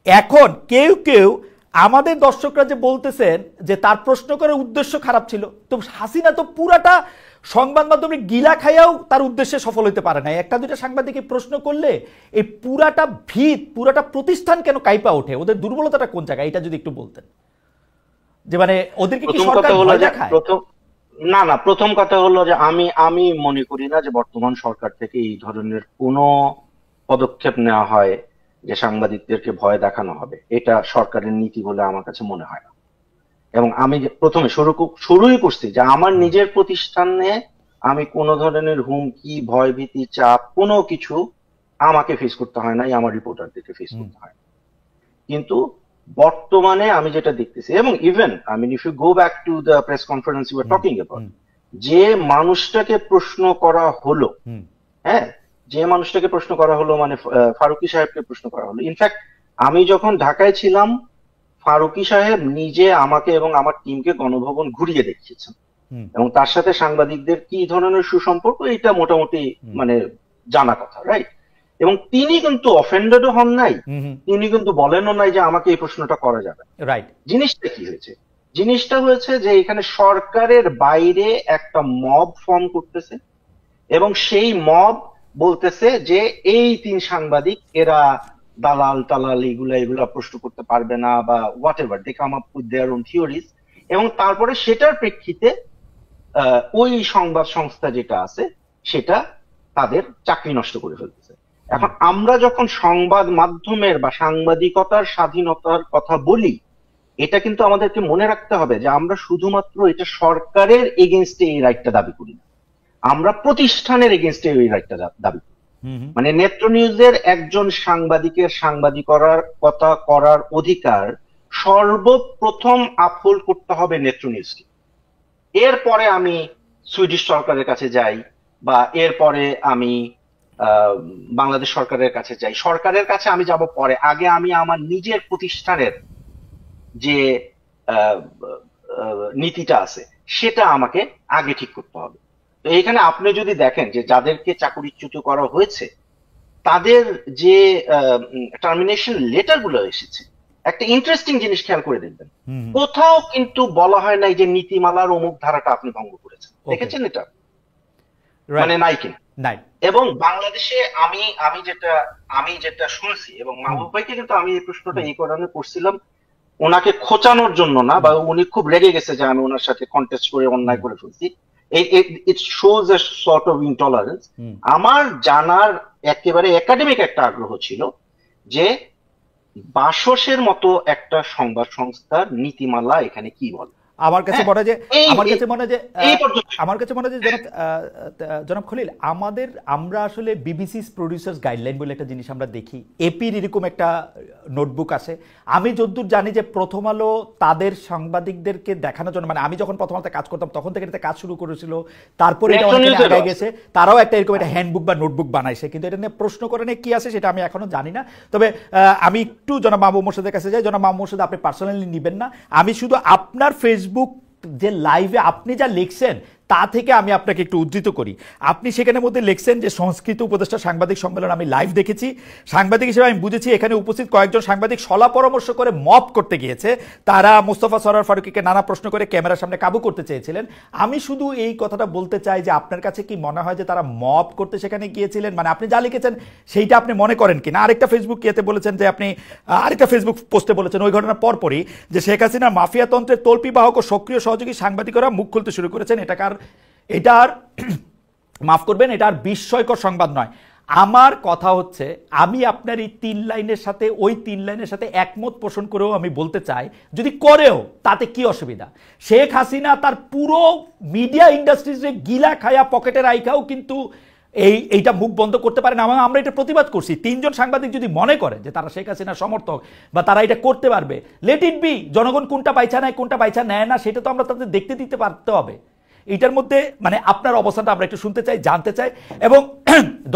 এখন কেউ কেউ আমাদের দর্শকরা যে বলতেছেন যে তার প্রশ্ন করার উদ্দেশ্য খারাপ ছিল, তো হাসিনা তো পুরাটা সংবাদ মাধ্যমে গিলা খাইয়াও তার উদ্দেশ্যে সফল হতে পারে না। একটা দুইটা সাংবাদিককে প্রশ্ন করলে এই পুরাটা ভিত, পুরাটা প্রতিষ্ঠান কেন কাইপা ওঠে? ওদের দুর্বলতাটা কোন জায়গায়, এটা যদি একটু বলতেন। যে মানে ওদেরকে কি সরকার ভয় দেখায়? প্রথম কথা হলো যে আমি মনে করি না যে বর্তমান সরকার থেকে এই ধরনের কোনো পদক্ষেপ নেওয়া হয় যে সাংবাদিকদেরকে ভয় দেখানো হবে। এটা সরকারের নীতি বলে আমার কাছে মনে হয় না। এবং আমি প্রথমে শুরুই করছি যে আমার নিজের প্রতিষ্ঠানে আমি কোনো ধরনের হুমকি, ভয়ভীতি, চাপ কোনো কিছু আমাকে ফেস করতে হয় নাই, আমার রিপোর্টারদেরকে ফেস করতে হয়। কিন্তু বর্তমানে আমি যেটা দেখতেছি, এবং even I mean if you go back to the press conference you are talking about, যে মানুষটাকে প্রশ্ন করা হলো, হ্যাঁ, যে মানুষটাকে প্রশ্ন করা হলো মানে ফারুকী সাহেবকে প্রশ্ন করা হলো। ইনফ্যাক্ট আমি যখন ঢাকায় ছিলাম, ফারুকী সাহেব নিজে আমাকে এবং আমার টিমকে গণভবন ঘুরিয়ে দেখিয়েছেন, এবং তার সাথে সাংবাদিকদের কি ধরনের সুসম্পর্ক এটা মোটামুটি মানে জানা কথা, রাইট? এবং তিনি কিন্তু অফেন্ডেডও হন নাই, তিনি কিন্তু বলেনও নাই যে আমাকে এই প্রশ্নটা করা যাবে, রাইট। জিনিসটা কি হয়েছে? জিনিসটা হয়েছে যে এখানে সরকারের বাইরে একটা মব ফর্ম করতেছে, এবং সেই মব বলতেছে যে এই 3 সাংবাদিক এরা দালাল টালাল এগুলা প্রশ্ন করতে পারবে না, বা whatever, they come up with their own theories, এবং তারপরে সেটার প্রেক্ষিতে ওই সংবাদ সংস্থা যেটা আছে সেটা তাদের চাকরি নষ্ট করে ফেলতেছে। এখন আমরা যখন সংবাদ মাধ্যমের বা সাংবাদিকতার স্বাধীনতার কথা বলি, এটা কিন্তু আমাদেরকে মনে রাখতে হবে যে আমরা শুধুমাত্র এটা সরকারের এগেনস্টে এই রাইটটা দাবি করি না, আমরা প্রতিষ্ঠানের এগেনস্টে এই রাইটটা দাবি করি। মানে নেত্র নিউজের একজন সাংবাদিকের সাংবাদিকতা করার অধিকার সর্বপ্রথম আপহোল্ড করতে হবে নেত্র নিউজকে। এরপরে আমি সুইডিশ সরকারের কাছে যাই, বা এরপরে আমি বাংলাদেশ সরকারের কাছে যাই, সরকারের কাছে আমি যাব পরে, আগে আমি আমার নিজের প্রতিষ্ঠানের যে নীতিটা আছে সেটা আমাকে আগে ঠিক করতে হবে। তো এইখানে আপনি যদি দেখেন যে যাদেরকে চাকরিচ্যুত করা হয়েছে তাদের যে টার্মিনেশন লেটার গুলো এসেছে, একটা ইন্টারেস্টিং জিনিস খেয়াল করে দেখবেন, কোথাও কিন্তু বলা হয় নাই যে নীতিমালার অমুক ধারাটা আপনি ভঙ্গ করেছেন, দেখেছেন এটা? মানে নাই কিনা? নাই। এবং বাংলাদেশে আমি যেটা শুনছি, এবং মাহবুব ভাইকে কিন্তু আমি এই প্রশ্নটা এই কারণে করছিলাম, ওনাকে খোঁচানোর জন্য না, বা উনি খুব রেগে গেছে যে আমি ওনার সাথে কন্টেস্ট করে অন্যায় করে ফেলছি, it shows A sort of intolerance. আমার জানার একেবারে একাডেমিক একটা আগ্রহ ছিল যে বাসসের মতো একটা সংবাদ সংস্থার নীতিমালা এখানে কি বলে। আমার কাছে মনে হয় যে জনাব খলিল, আমরা আসলে বিবিসি প্রডিউসার্স গাইডলাইন বলে একটা জিনিস আমরা দেখি, এপির এরকম একটা নোটবুক আছে। আমি যতদূর জানি যে প্রথম আলো তাদের সাংবাদিকদেরকে দেখানোর জন্য, মানে আমি যখন প্রথম আলোতে কাজ করতাম তখন থেকে এটা কাজ শুরু করেছিল, তারপরে এটা অনেক আগে গেছে, তারাও একটা এরকম একটা হ্যান্ডবুক বা নোটবুক বানাইছে, কিন্তু এটা নিয়ে প্রশ্ন করে নিয়ে কি আছে সেটা আমি এখনো জানি না। তবে আমি একটু জনাব মাহবুব মোর্শেদের কাছে যাই। জনাব মাহবুব মোর্শেদ, আপনি পার্সোনালি নিবেন না, আমি শুধু আপনার ফেসবুক যে লাইভে আপনি যা লিখছেন তা থেকে আমি আপনাকে একটু উদ্ধৃত করি। আপনি সেখানের মধ্যে লিখছেন যে সংস্কৃত উপদেষ্টা সাংবাদিক সম্মেলন আমি লাইভ দেখেছি, সাংবাদিক হিসেবে আমি বুঝেছি এখানে উপস্থিত কয়েকজন সাংবাদিক সলা পরামর্শ করে মপ করতে গিয়েছে, তারা মোস্তফা সরোয়ার ফারুকীকে নানা প্রশ্ন করে ক্যামেরার সামনে কাবু করতে চেয়েছিলেন। আমি শুধু এই কথাটা বলতে চাই যে আপনার কাছে কি মনে হয় যে তারা মপ করতে সেখানে গিয়েছিলেন, মানে আপনি যা লিখেছেন সেইটা আপনি মনে করেন কিনা? আরেকটা ফেসবুক ইয়েতে বলেছেন যে আপনি আরেকটা ফেসবুক পোস্টে বলেছেন ওই ঘটনার পরপরই যে শেখ হাসিনার মাফিয়াতন্ত্রের তল্পি বাহক ও সক্রিয় সহযোগী সাংবাদিকরা মুখ খুলতে শুরু করেছেন। এটার মাফ করবেন, এটা আর বিস্ময়কর সংবাদ নয়। আমার কথা হচ্ছে, আমি আপনার এই 3 লাইনের সাথে ওই 3 লাইনের সাথে একমত পোষণ করেও আমি বলতে চাই, যদি করেও তাতে কি অসুবিধা? শেখ হাসিনা তার পুরো মিডিয়া ইন্ডাস্ট্রিজে গিলা খায়া পকেটে রাইখাও কিন্তু এইটা মুখ বন্ধ করতে পারে না। আমরা এটা প্রতিবাদ করছি। 3 জন সাংবাদিক যদি মনে করে যে তারা শেখ হাসিনার সমর্থক বা তারা এটা করতে পারবে, লেট ইট বি। জনগণ কোনটা বাইছা নেয় কোনটা বাইছা নেয় না সেটা তো আমরা তাদের দেখতে দিতে পারতে হবে। এটার মধ্যে মানে আপনার অবস্থানটা আমরা একটু শুনতে চাই, জানতে চাই, এবং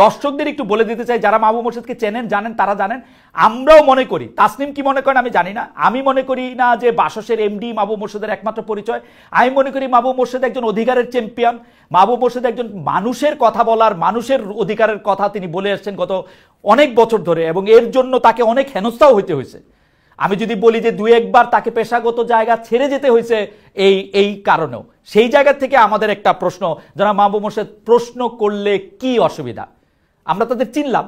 দর্শকদের একটু বলে দিতে চাই যারা মাহবুব মোর্শেদকে চেনেন জানেন, তারা জানেন আমরাও মনে করি। তাসনিম কি মনে করেন আমি জানি না, আমি মনে করি না যে বাসসের এমডি মাহবুব মোর্শেদের একমাত্র পরিচয়। আমি মনে করি মাহবুব মোর্শেদ একজন অধিকারের চ্যাম্পিয়ন, মাহবুব মোর্শেদ একজন মানুষের কথা বলার, মানুষের অধিকারের কথা তিনি বলে আসছেন গত অনেক বছর ধরে, এবং এর জন্য তাকে অনেক হেনস্থাও হইতে হয়েছে। আমি যদি বলি যে 2-1 বার তাকে পেশাগত জায়গা ছেড়ে যেতে হয়েছে এই কারণেও। সেই জায়গা থেকে আমাদের একটা প্রশ্ন, যারা মাহবুব মোর্শেদ প্রশ্ন করলে কি অসুবিধা? আমরা তাদের চিনলাম।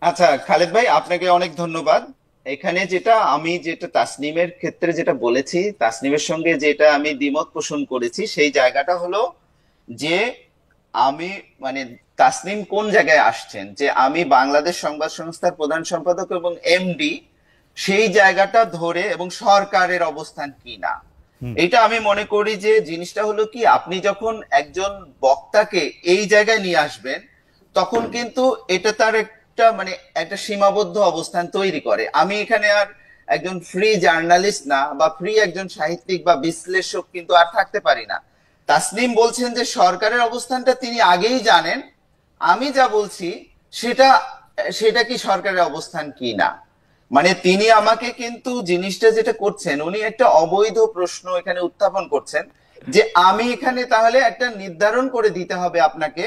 আচ্ছা খালেদ ভাই, আপনাকে অনেক ধন্যবাদ। এখানে আমি তাসনিমের ক্ষেত্রে যেটা বলেছি, তাসনিমের সঙ্গে যেটা আমি দ্বিমত পোষণ করেছি, সেই জায়গাটা হলো যে আমি মানে তাসনিম কোন জায়গায় আসছেন যে আমি বাংলাদেশ সংবাদ সংস্থার প্রধান সম্পাদক এবং এমডি, সেই জায়গাটা ধরে এবং সরকারের অবস্থান কি না, এটা আমি মনে করি যে জিনিসটা হলো কি, আপনি যখন একজন বক্তাকে এই জায়গায় নিয়ে আসবেন তখন কিন্তু এটা তার একটা সীমাবদ্ধ অবস্থান তৈরি করে। আমি এখানে আর একজন ফ্রি জার্নালিস্ট না বা ফ্রি একজন সাহিত্যিক বা বিশ্লেষক কিন্তু আর থাকতে পারি না। তাসনিম বলছেন যে সরকারের অবস্থানটা তিনি আগেই জানেন, আমি যা বলছি সেটা সেটা কি সরকারের অবস্থান কি না। মানে তিনি আমাকে কিন্তু জিনিসটা যেটা করছেন, উনি একটা অবৈধ প্রশ্ন এখানে উত্থাপন করছেন যে আমি এখানে তাহলে একটা নির্ধারণ করে দিতে হবে আপনাকে,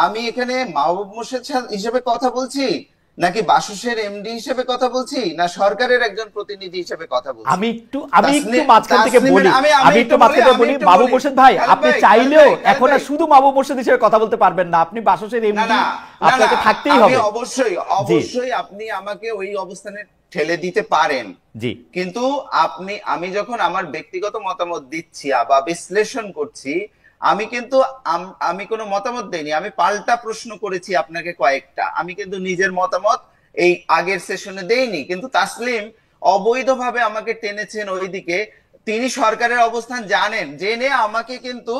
আমি এখানে মাহবুব মোর্শেদ হিসেবে কথা বলছি নাকি বাসসের এমডি হিসেবে কথা বলছি না সরকারের একজন প্রতিনিধি হিসেবে কথা বলছি। আমি একটু মাঝখান থেকে বলি, আমি একটু মাঝখান থেকে বলি মাহবুব মোর্শেদ ভাই, আপনি চাইলেও এখন আর শুধু মাহবুব মোর্শেদ হিসেবে কথা বলতে পারবেন না, আপনি বাসসের এমডি, আপনাকে থাকতেই হবে। অবশ্যই আপনি আমাকে ওই অবস্থানে ঠেলে দিতে পারেন, জি, কিন্তু আমি যখন আমার ব্যক্তিগত মতামত দিচ্ছি বা বিশ্লেষণ করছি, আমি কিন্তু আমি কোনো মতামত দেইনি, আমি পাল্টা প্রশ্ন করেছি আপনাকে কয়েকটা, আমি কিন্তু নিজের মতামত এই আগের সেশনে দেইনি। কিন্তু তাসলিম অবৈধভাবে আমাকে টেনেছেন ওইদিকে, তিনি সরকারের অবস্থান জানেন, জেনে আমাকে কিন্তু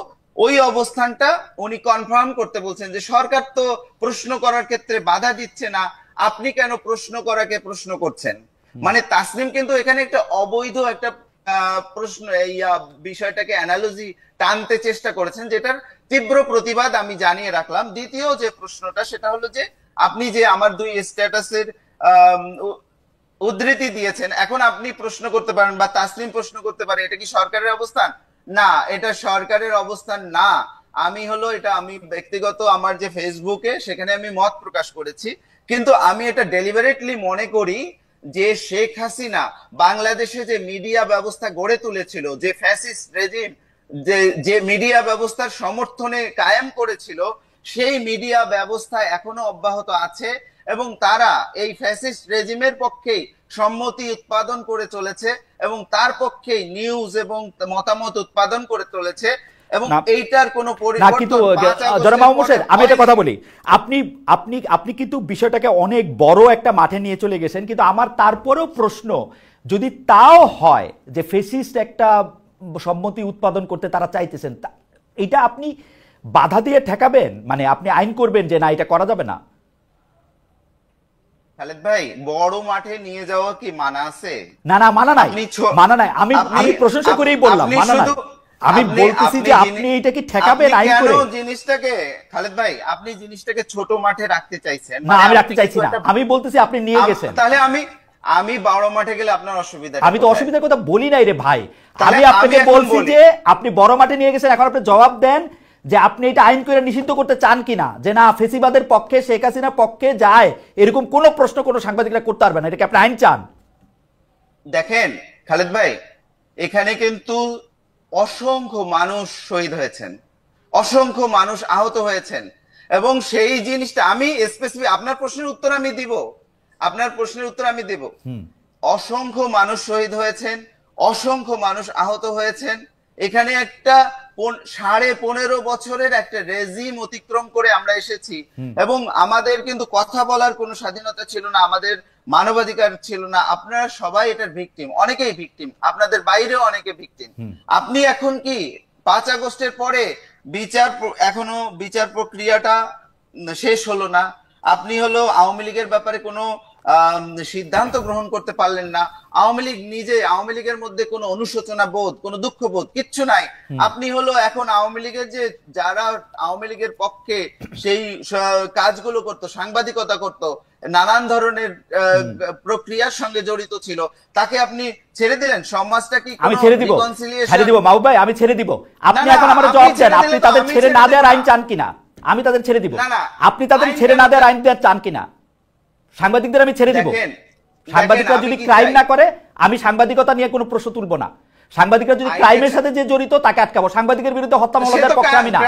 ওই অবস্থানটা উনি কনফার্ম করতে বলছেন যে সরকার তো প্রশ্ন করার ক্ষেত্রে বাধা দিচ্ছে না, আপনি কেন প্রশ্ন করাকে প্রশ্ন করছেন। মানে তাসনিম কিন্তু এখানে একটা অবৈধ একটা প্রশ্ন এই বিষয়টাকে অ্যানালজি টানতে চেষ্টা করেছেন, যেটার তীব্র প্রতিবাদ আমি জানিয়ে রাখলাম। দ্বিতীয় যে প্রশ্নটা সেটা হলো যে আপনি যে আমার 2 স্ট্যাটাসের উদ্ধৃতি দিয়েছেন, এখন আপনি প্রশ্ন করতে পারেন বা তাসনিম প্রশ্ন করতে পারে এটা কি সরকারের অবস্থান? না, এটা সরকারের অবস্থান না। আমি ব্যক্তিগত আমার যে ফেসবুকে সেখানে আমি মত প্রকাশ করেছি, কিন্তু আমি এটা ডেলিভারেটলি মনে করি যে শেখ হাসিনা বাংলাদেশে যে মিডিয়া ব্যবস্থা গড়ে তুলেছিল, যে ফ্যাসিস্ট রেজিম যে মিডিয়া ব্যবস্থার সমর্থনে কায়েম করেছিল, সেই মিডিয়া ব্যবস্থা এখনো অব্যাহত আছে এবং তারা এই ফ্যাসিস্ট রেজিমের পক্ষেই সম্মতি উৎপাদন করে চলেছে এবং তার পক্ষেই নিউজ এবং মতামত উৎপাদন করে চলেছে এবং এইটার কোনো পরিবর্তন। আমি একটা কথা বলি, আপনি আপনি আপনি কিন্তু বিষয়টাকে অনেক বড় একটা মাঠে নিয়ে চলে গেছেন, কিন্তু আমার তারপরেও প্রশ্ন, যদি তাও হয় যে ফেসিস্ট একটা সম্মতি উৎপাদন করতে তারা চাইতেছেন, এটা আপনি বাধা দিয়ে ঠেকাবেন? মানে আপনি আইন করবেন যে না এটা করা যাবে না? খালেদ ভাই, বড় মাঠে নিয়ে যাওয়া কি মানা আছে? না, মানা নাই, মানা নাই। আমি প্রশংসা করেই বললাম মানা নাই। আমি বলতেছি যে আপনি এটা কি ঠেকাবেন আইন করে? জিনিসটাকে খালেদ ভাই, আপনি জিনিসটাকে ছোট মাঠে রাখতে চাইছেন। না, আমি রাখতে চাইছি না, আমি বলতেছি আপনি নিয়ে গেছেন। তাহলে আমি বড় মাঠে গেলে আপনার অসুবিধা? আমি তো অসুবিধার কথা বলি নাই রে ভাই, আমি আপনাকে বলছি যে আপনি বড় মাঠে নিয়ে গেছেন, এখন আপনি জবাব দেন যে আপনি এটা আইন করে নিষিদ্ধ করতে চান কিনা, যে না ফেসিবাদের পক্ষে শেখ হাসিনার পক্ষে যায় এরকম কোন প্রশ্ন কোন সাংবাদিকরা করতে পারবে না, এটা কি আপনি আইন চান? দেখেন খালেদ ভাই, এখানে কিন্তু অসংখ্য মানুষ শহীদ হয়েছেন, অসংখ্য মানুষ আহত হয়েছেন এবং সেই জিনিসটা আমি স্পেসিফিক আপনার প্রশ্নের উত্তর আমি দিব, অসংখ্য মানুষ শহীদ হয়েছেন, অসংখ্য মানুষ আহত হয়েছেন। এখানে একটা 15.5 বছরের একটা রেজিম অতিক্রম করে আমরা এসেছি এবং আমাদের কিন্তু কথা বলার কোনো স্বাধীনতা ছিল না, আমাদের মানবাধিকার ছিল না। আপনারা সবাই এটার ভিকটিম, অনেকেই ভিকটিম, আপনাদের বাইরেও অনেকে ভিকটিম। আপনি এখন কি 5 আগস্টের পরে এখনো বিচার প্রক্রিয়াটা শেষ হলো না, আপনি আওয়ামী লীগের ব্যাপারে কোনো সিদ্ধান্ত গ্রহণ করতে পারলেন না। আওয়ামী লীগের মধ্যে কোনো অনুশোচনা বোধ, কোনো দুঃখ বোধ কিচ্ছু নাই। আপনি এখন আওয়ামী লীগের যে যারা আওয়ামী লীগের পক্ষে সেই কাজগুলো করত, সাংবাদিকতা করত, নানান ধরনের প্রক্রিয়ার সঙ্গে জড়িত ছিল, তাকে আপনি ছেড়ে দিলেন। সমাজটা কি আমি ছেড়ে দিব মাহবুব ভাই, আমি ছেড়ে দিব। আপনি এখন আমার জবাব দেন, আপনি তাদের ছেড়ে না দেওয়ার আইন চান কিনা? আমি তাদের ছেড়ে দিব। আপনি তাদের ছেড়ে না দেওয়ার আইন চান কিনা? সাংবাদিকদের আমি ছেড়ে দিব। সাংবাদিকরা যদি ক্রাইম না করে আমি সাংবাদিকতা নিয়ে কোনো প্রশ্ন তুলব না। সাংবাদিকরা যদি ক্রাইমের সাথে যে জড়িত তাকে আটকাবো। সাংবাদিকের বিরুদ্ধে হত্যা মামলার পক্ষে আমি না।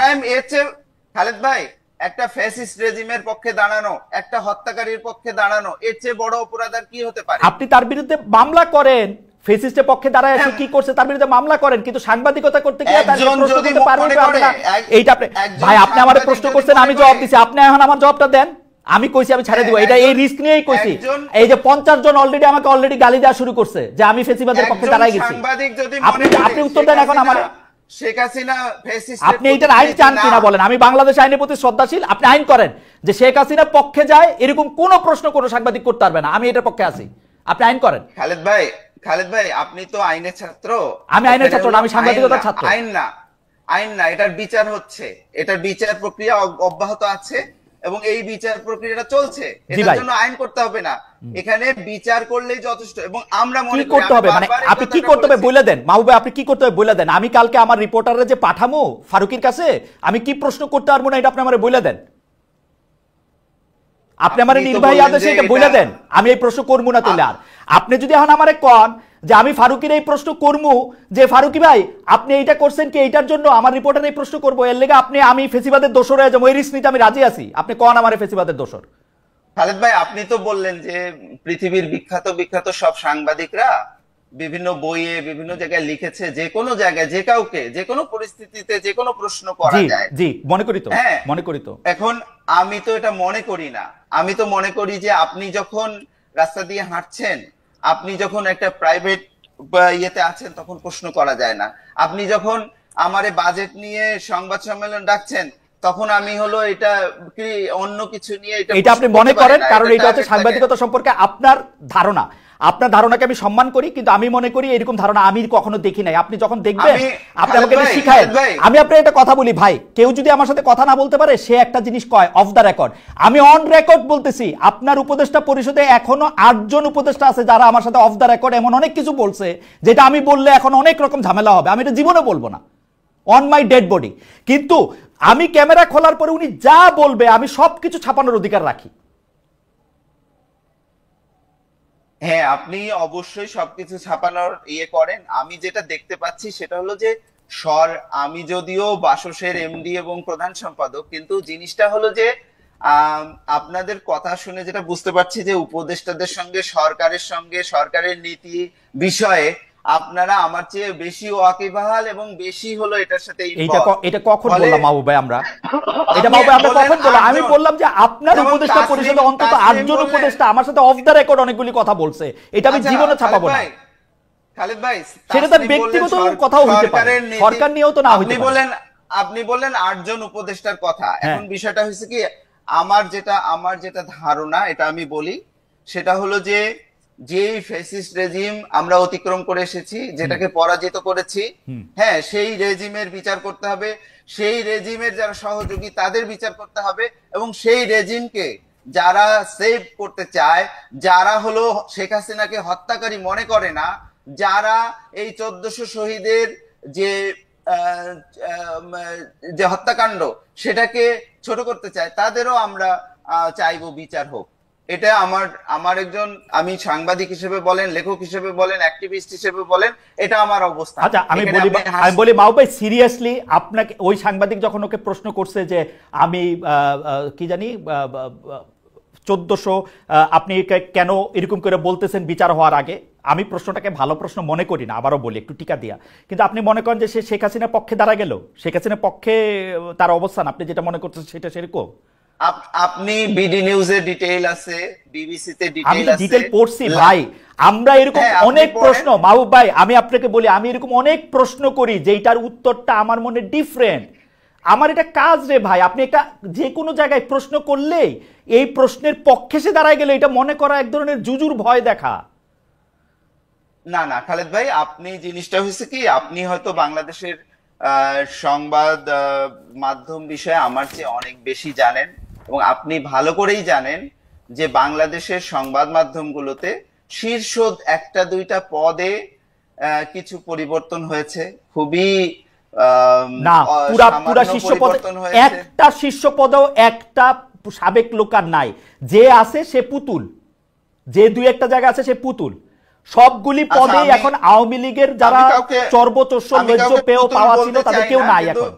খালেদ ভাই, একটা ফ্যাসিস্ট রেজিমের পক্ষে দাঁড়ানো, একটা হত্যাকারীর পক্ষে দাঁড়ানো, এর চেয়ে বড় অপরাধ আর কি হতে পারে? আপনি তার বিরুদ্ধে মামলা করেন, ফেসিস্টের পক্ষে দাঁড়ায় এসে কি করছে তার বিরুদ্ধে মামলা করেন, কিন্তু সাংবাদিকতা করতে গিয়ে তার প্রশ্ন করতে পারবেন না। এইটা ভাই আপনি আমারে প্রশ্ন করছেন, আমি জবাব দিছি, আপনি এখন আমার জবাবটা দেন। আমি কইছি আমি ছেড়ে দিব, এটা এই রিস্ক নিয়েই কইছি। এই যে 50 জন আমাকে গালি দেওয়া শুরু করছে যে আমি ফেসিবাদের পক্ষে দাঁড়াই গেছি। আপনি উত্তর দেন এখন আমারে। শেখ হাসিনা ফ্যাসিস্ট, আপনি এইটার আইন চান কিনা বলেন? আমি বাংলাদেশ আইনের প্রতি শ্রদ্ধাশীল, আপনি আইন করেন যে শেখ হাসিনার পক্ষে যায় এরকম কোন প্রশ্ন কোন সাংবাদিক করতে পারবে না, আমি এটার পক্ষে আছি, আপনি আইন করেন। খালেদ ভাই, আপনি তো আইনের ছাত্র। আমি আইনের এখানে ছাত্র না, হলো আমি আইন সাংবাদিকতার না, ছাত্র। আইন না, আইন না, এটার বিচার হচ্ছে, এটার বিচার প্রক্রিয়া অব্যাহত আছে এবং এই বিচার প্রক্রিয়াটা চলছে। জি এটার ভাই, জন্য আইন করতে হবে না, এখানে বিচার করলেই যথেষ্ট। এবং আমরা কি মনে করি, করতে আমি হবে মানে বারবার এই আপনি কি কথাটা করতে হবে বলেছি। বলে দেন মাহবুব ভাই, আপনি কি করতে হবে বলে দেন। আমি কালকে আমার রিপোর্টারে যে পাঠামো ফারুকের কাছে, আমি কি প্রশ্ন করতে পারবো না এটা আপনি আমারে বলে দেন। আপনি আমার আপনি তো নির্বাহী বললেন আদেশে যে এটা বলে দেন, আমি এই প্রশ্ন করবো না তাহলে। আর আপনি যদি এখন আমারে কন যে আমি ফারুকের এই প্রশ্ন করবো যে ফারুকি ভাই আপনি এইটা করছেন কি এইটার জন্য, আমার রিপোর্টার এই প্রশ্ন করবো, এর লেগে আপনি আমি ফেসিবাদের দোষর হয়ে যাবো, এই রিস্ক নিতে আমি রাজি আছি। আপনি কন আমারে ফেসিবাদের দোষর। খালেদ ভাই, আপনি তো বললেন যে পৃথিবীর বিখ্যাত বিখ্যাত সব সাংবাদিকরা বিভিন্ন বইয়ে বিভিন্ন জায়গায় লিখেছে, যে কোনো জায়গায় যে কাউকে যে কোনো পরিস্থিতিতে যে কোনো প্রশ্ন করা জি যায়। জি, মনে করি তো, হ্যাঁ, মনে করি তো। এখন আমি তো এটা মনে করি না। আমি তো মনে করি যে আপনি যখন রাস্তা দিয়ে হাঁটছেন, আপনি যখন একটা প্রাইভেট ইয়েতে আছেন, তখন প্রশ্ন করা যায় না। আপনি যখন আমারে বাজেট নিয়ে সংবাদ সম্মেলন ডাকছেন, তখন আমি হলো এটা কি অন্য কিছু নিয়ে এটা এটা আপনি প্রশ্ন মনে করতে পারি করেন, না, কারণ এটা হচ্ছে টার্গেট থাকে। সাংবাদিকতা সম্পর্কে আপনার ধারণা। আপনার ধারণাকে আমি সম্মান করি, কিন্তু আমি মনে করি এরকম ধারণা আমি কখনো দেখি নাই। আপনি যখন দেখবেন আপনি আমাকে এটা শিখায়েন। আমি আপনার একটা কথা বলি ভাই, কেউ যদি আমার সাথে কথা না বলতে পারে সে একটা জিনিস কয় অফ দ্য রেকর্ড। আমি অন রেকর্ড বলতেছি, আপনার উপদেষ্টা পরিষদে এখনো 8 জন উপদেষ্টা আছে যারা আমার সাথে অফ দ্য রেকর্ড এমন অনেক কিছু বলছে যেটা আমি বললে এখন অনেক রকম ঝামেলা হবে, আমি এটা জীবনে বলবো না, অন মাই ডেড বডি। কিন্তু আমি ক্যামেরা খোলার পরে উনি যা বলবে আমি সবকিছু ছাপানোর অধিকার রাখি। হ্যাঁ, আপনি অবশ্যই সবকিছু ছাপানোর ইয়ে করেন। আমি যেটা দেখতে পাচ্ছি সেটা হলো যে আমি যদিও বাসসের এমডি এবং প্রধান সম্পাদক, কিন্তু জিনিসটা হলো যে আম, আপনাদের কথা শুনে যেটা বুঝতে পারছি যে উপদেষ্টাদের সঙ্গে সরকারের নীতি বিষয়ে আপনারা আমার চেয়ে বেশি ওয়াকিবহাল এবং বেশি হলো এটার সাথে involved। এটা কখন ফলে বললাম মাহবুব ভাই আমরা? এটা আপনি মাহবুব ভাই আমরা বললেন কখন বললাম? আমি 8 জন। বললাম যে আপনার যেমন উপদেষ্টা পরিষদে অন্তত 8 জন বললেন। উপদেষ্টা আমার সাথে অফ দ্য রেকর্ড অনেকগুলি কথা বলছে, এটা আমি আচ্ছা, জীবনে ছাপাবো না। খালেদ ভাই, সেটা তার তাসনিম ব্যক্তিগত বললেন কথাও হইতে পারে, সরকারের নীতি। সরকার নিয়েও তো না হইতে পারে। আপনি বললেন 8 জন উপদেষ্টার কথা। হ্যাঁ। এখন বিষয়টা হয়েছে কি, আমার যেটা ধারণা, এটা আমি বলি, সেটা হলো যে যেই ফ্যাসিস্ট রেজিম আমরা অতিক্রম করে এসেছি, যেটাকে পরাজিত করেছি, হ্যাঁ, সেই রেজিমের বিচার করতে হবে, সেই রেজিমের যারা সহযোগী তাদের বিচার করতে হবে, এবং সেই রেজিমকে যারা সেভ করতে চায়, যারা হলো শেখ হাসিনাকে হত্যাকারী মনে করে না, যারা এই 1400 শহীদের যে আহ, আহ, যে হত্যাকাণ্ড সেটাকে ছোট করতে চায়, তাদেরও আমরা চাইবো বিচার হোক। এটা আমার একজন, আমি সাংবাদিক হিসেবে বলেন, লেখক হিসেবে বলেন, অ্যাক্টিভিস্ট হিসেবে বলেন, এটা আমার অবস্থান। আচ্ছা আমি এখানে বলি, আপনি আমি বলি মাহবুব ভাই সিরিয়াসলি, আপনাকে ওই সাংবাদিক যখন ওকে প্রশ্ন করছে যে আমি কি জানি 1400 আপনি কেন এরকম করে বলতেছেন বিচার হওয়ার আগে, আমি প্রশ্নটাকে ভালো প্রশ্ন মনে করি না, আবারও বলি একটু টিকা দিয়া। কিন্তু আপনি মনে করেন যে সে শেখ হাসিনার পক্ষে দাঁড়া গেল, শেখ হাসিনার পক্ষে তার অবস্থান আপনি যেটা মনে করছেন সেটা সেরকম? আপনি বিডি নিউজে ডিটেইল আছে, বিবিসি তে আমি ডিটেইল তো আছে, ডিটেল পড়ছি ভাই। আমরা এরকম হ্যাঁ, আপনি অনেক পড়েন। প্রশ্ন, মাহবুব ভাই আমি আপনাকে বলি, আমি এরকম অনেক প্রশ্ন করি যেটার উত্তরটা আমার মনে ডিফারেন্ট। আমার এটা কাজ রে ভাই। আপনি একটা যে কোনো জায়গায় প্রশ্ন করলেই এই প্রশ্নের পক্ষে সে দাঁড়ায় গেলে এটা মনে করা এক ধরনের জুজুর ভয় দেখা। না না খালেদ ভাই, আপনি জিনিসটা হয়েছে কি, আপনি হয়তো বাংলাদেশের সংবাদ মাধ্যম বিষয়ে আমার চেয়ে অনেক বেশি জানেন, এবং আপনি ভালো করেই জানেন যে বাংলাদেশের সংবাদ মাধ্যমগুলোতে শীর্ষ 1-2টা পদে কিছু পরিবর্তন হয়েছে, খুবই না, পুরা পুরা সামান্য শীর্ষ পদে পরিবর্তন হয়েছে। একটা শীর্ষ পদেও একটা সাবেক লোক আর নাই, যে আছে সে পুতুল, যে দুই একটা জায়গা আছে সে পুতুল। সবগুলি আচ্ছা, পদে এখন আওয়ামী লীগের যারা চর্বচস্য লজ্জ পেয়েও পাওয়া ছিল তাদের কেউ নাই এখন,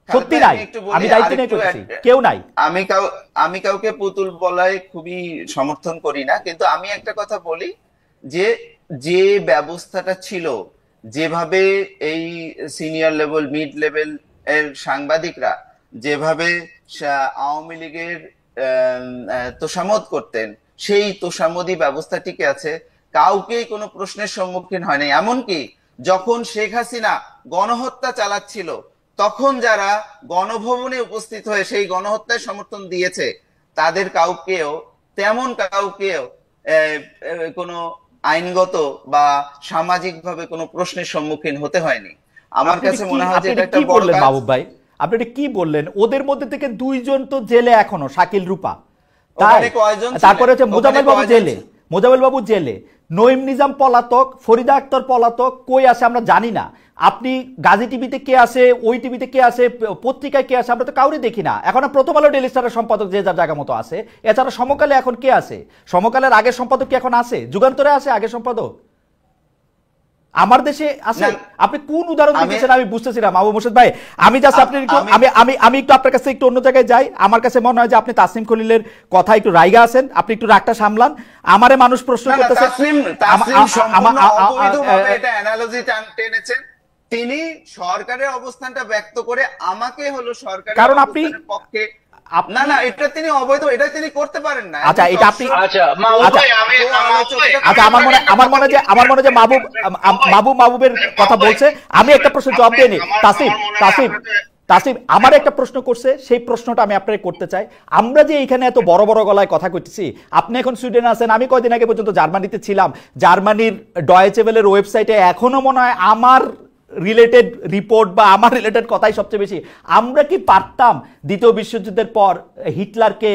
সত্যি নাই, আমি দায়িত্ব নিয়ে করছি, কেউ নাই। আমি কাউকে পুতুল বলায় খুবই সমর্থন করি না, কিন্তু আমি একটা কথা বলি যে যে ব্যবস্থাটা ছিল, যেভাবে এই সিনিয়র লেভেল মিড লেভেল এর সাংবাদিকরা যেভাবে আওয়ামী লীগের তোষামোদ করতেন, সেই তোষামোদী ব্যবস্থা টিকে আছে, কাউকেই কোনো প্রশ্নের সম্মুখীন হয়নি। এমনকি যখন শেখ হাসিনা গণহত্যা চালাচ্ছিল, তখন যারা গণভবনে উপস্থিত হয়ে সেই গণহত্যায় সমর্থন দিয়েছে, তাদের কাউকেও কোনো আইনগত বা সামাজিকভাবে কোনো প্রশ্নের সম্মুখীন হতে হয়নি। আমার কাছে মনে হয় যে এটা একটা বড় কাজ। মাহবুব ভাই, আপনি এটা কি বললেন? ওদের মধ্যে থেকে 2 জন তো জেলে এখনো, শাকিল রূপা, তাই তারপরে হচ্ছে মোজাম্মেল বাবু জেলে, মোজাম্মেল বাবু জেলে, নঈম নিজাম পলাতক, ফরিদা আক্তার পলাতক, কই আছে আমরা জানি না। আপনি গাজী টিভিতে কে আছে, ওই টিভিতে কে আছে, পত্রিকায় কে আছে, আমরা তো কাউরে দেখি না। এখন প্রথম আলো ডেইলি স্টারের সম্পাদক যে যার জায়গা মতো আছে। এছাড়া সমকালে এখন কে আছে? সমকালের আগের সম্পাদক কি এখন আছে? যুগান্তরে আছে আগের সম্পাদক? আমার দেশে আছে? আপনি কোন উদাহরণ দিচ্ছেন আমি বুঝতেছি না মাহবুব মোর্শেদ ভাই। আমি জাস্ট আপনি একটু আমি একটু আপনার কাছে একটু অন্য জায়গায় যাই। আমার কাছে মনে হয় যে আপনি তাসনিম খলিলের কথা একটু রাইগা আছেন, আপনি একটু রাগটা সামলান। আমারে মানুষ প্রশ্ন করতেছে, এটা অ্যানালজি টেনেছেন তিনি, সরকারের অবস্থানটা ব্যক্ত করে আমাকে হলো সরকারের কারণ আপনি পক্ষে না না, এটা তিনি অবৈধ, এটা তিনি করতে পারেন না। আচ্ছা, এটা আপনি আমার মনে যে মাহবুবের কথা বলছে। আমি একটা প্রশ্ন জবাব দিয়ে নি। তাসিম আমার একটা প্রশ্ন করছে, সেই প্রশ্নটা আমি আপনাকে করতে চাই। আমরা যে এইখানে এত বড় বড় গলায় কথা কইতেছি, আপনি এখন সুইডেনে আছেন, আমি কয়দিন আগে পর্যন্ত জার্মানিতে ছিলাম। জার্মানির ডয়েচে ওয়েলের ওয়েবসাইটে এখনো মনে হয় আমার রিলেটেড রিপোর্ট বা আমার রিলেটেড কথাই সবচেয়ে বেশি। আমরা কি পারতাম দ্বিতীয় বিশ্বযুদ্ধের পর হিটলারকে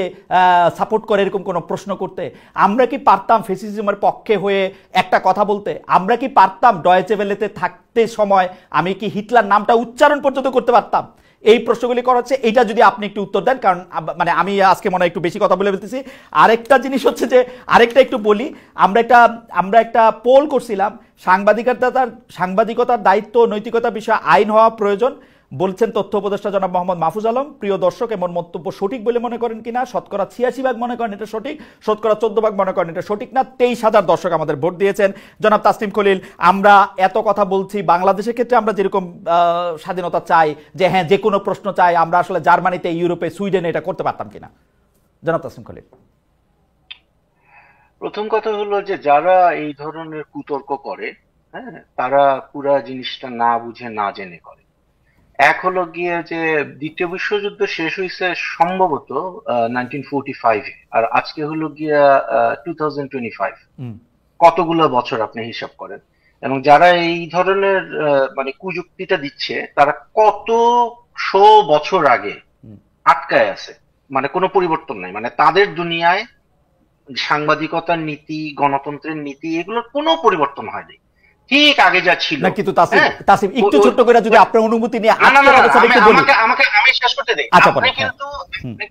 সাপোর্ট করে এরকম কোনো প্রশ্ন করতে? আমরা কি পারতাম ফ্যাসিজমের পক্ষে হয়ে একটা কথা বলতে? আমরা কি পারতাম ডয়েচে ওয়েলেতে থাকতে সময় আমি কি হিটলার নামটা উচ্চারণ পর্যন্ত করতে পারতাম? এই প্রশ্নগুলি করা হচ্ছে, এইটা যদি আপনি একটু উত্তর দেন, কারণ মানে আমি আজকে মনে হয় একটু বেশি কথা বলে ফেলতেছি। আরেকটা জিনিস হচ্ছে যে, আরেকটা একটু বলি, আমরা একটা পোল করছিলাম, সাংবাদিকতার দায়িত্ব নৈতিকতা বিষয়ে আইন হওয়া প্রয়োজন। বলছেন তথ্য উপদেষ্টা জনাব মোহাম্মদ মাহফুজ আলম। প্রিয় দর্শক, এমন মন্তব্য সঠিক বলে মনে করেন কিনা? শতকরা 86% মনে করেন এটা সঠিক, শতকরা 14% মনে করেন এটা সঠিক না। 23,000 দর্শক আমাদের ভোট দিয়েছেন। জনাব তাসনিম খলিল, আমরা এত কথা বলছি, বাংলাদেশের ক্ষেত্রে আমরা যেরকম স্বাধীনতা চাই, যে হ্যাঁ যে কোনো প্রশ্ন চাই, আমরা আসলে জার্মানিতে, ইউরোপে, সুইডেনে এটা করতে পারতাম কিনা? জনাব তাসনিম খলিল। প্রথম কথা হলো যে যারা এই ধরনের কুতর্ক করে, হ্যাঁ, তারা পুরা জিনিসটা না বুঝে না জেনে করে। এক হলো গিয়ে যে দ্বিতীয় বিশ্বযুদ্ধ শেষ হয়েছে সম্ভবত 1945-এ, আর আজকে হলো গিয়া 2025। কতগুলো বছর আপনি হিসাব করেন। এবং যারা এই ধরনের মানে কুযুক্তিটা দিচ্ছে, তারা কত শো বছর আগে আটকায় আছে, মানে কোনো পরিবর্তন নাই। মানে তাদের দুনিয়ায় সাংবাদিকতার নীতি, গণতন্ত্রের নীতি, এগুলোর কোনো পরিবর্তন হয়নি, ঠিক আগে যা ছিল। না কিন্তু তাসিম একটু ছোট্ট করে যদি আপনার অনুমতি নিয়ে আমি শেষ করতে দেই। আপনি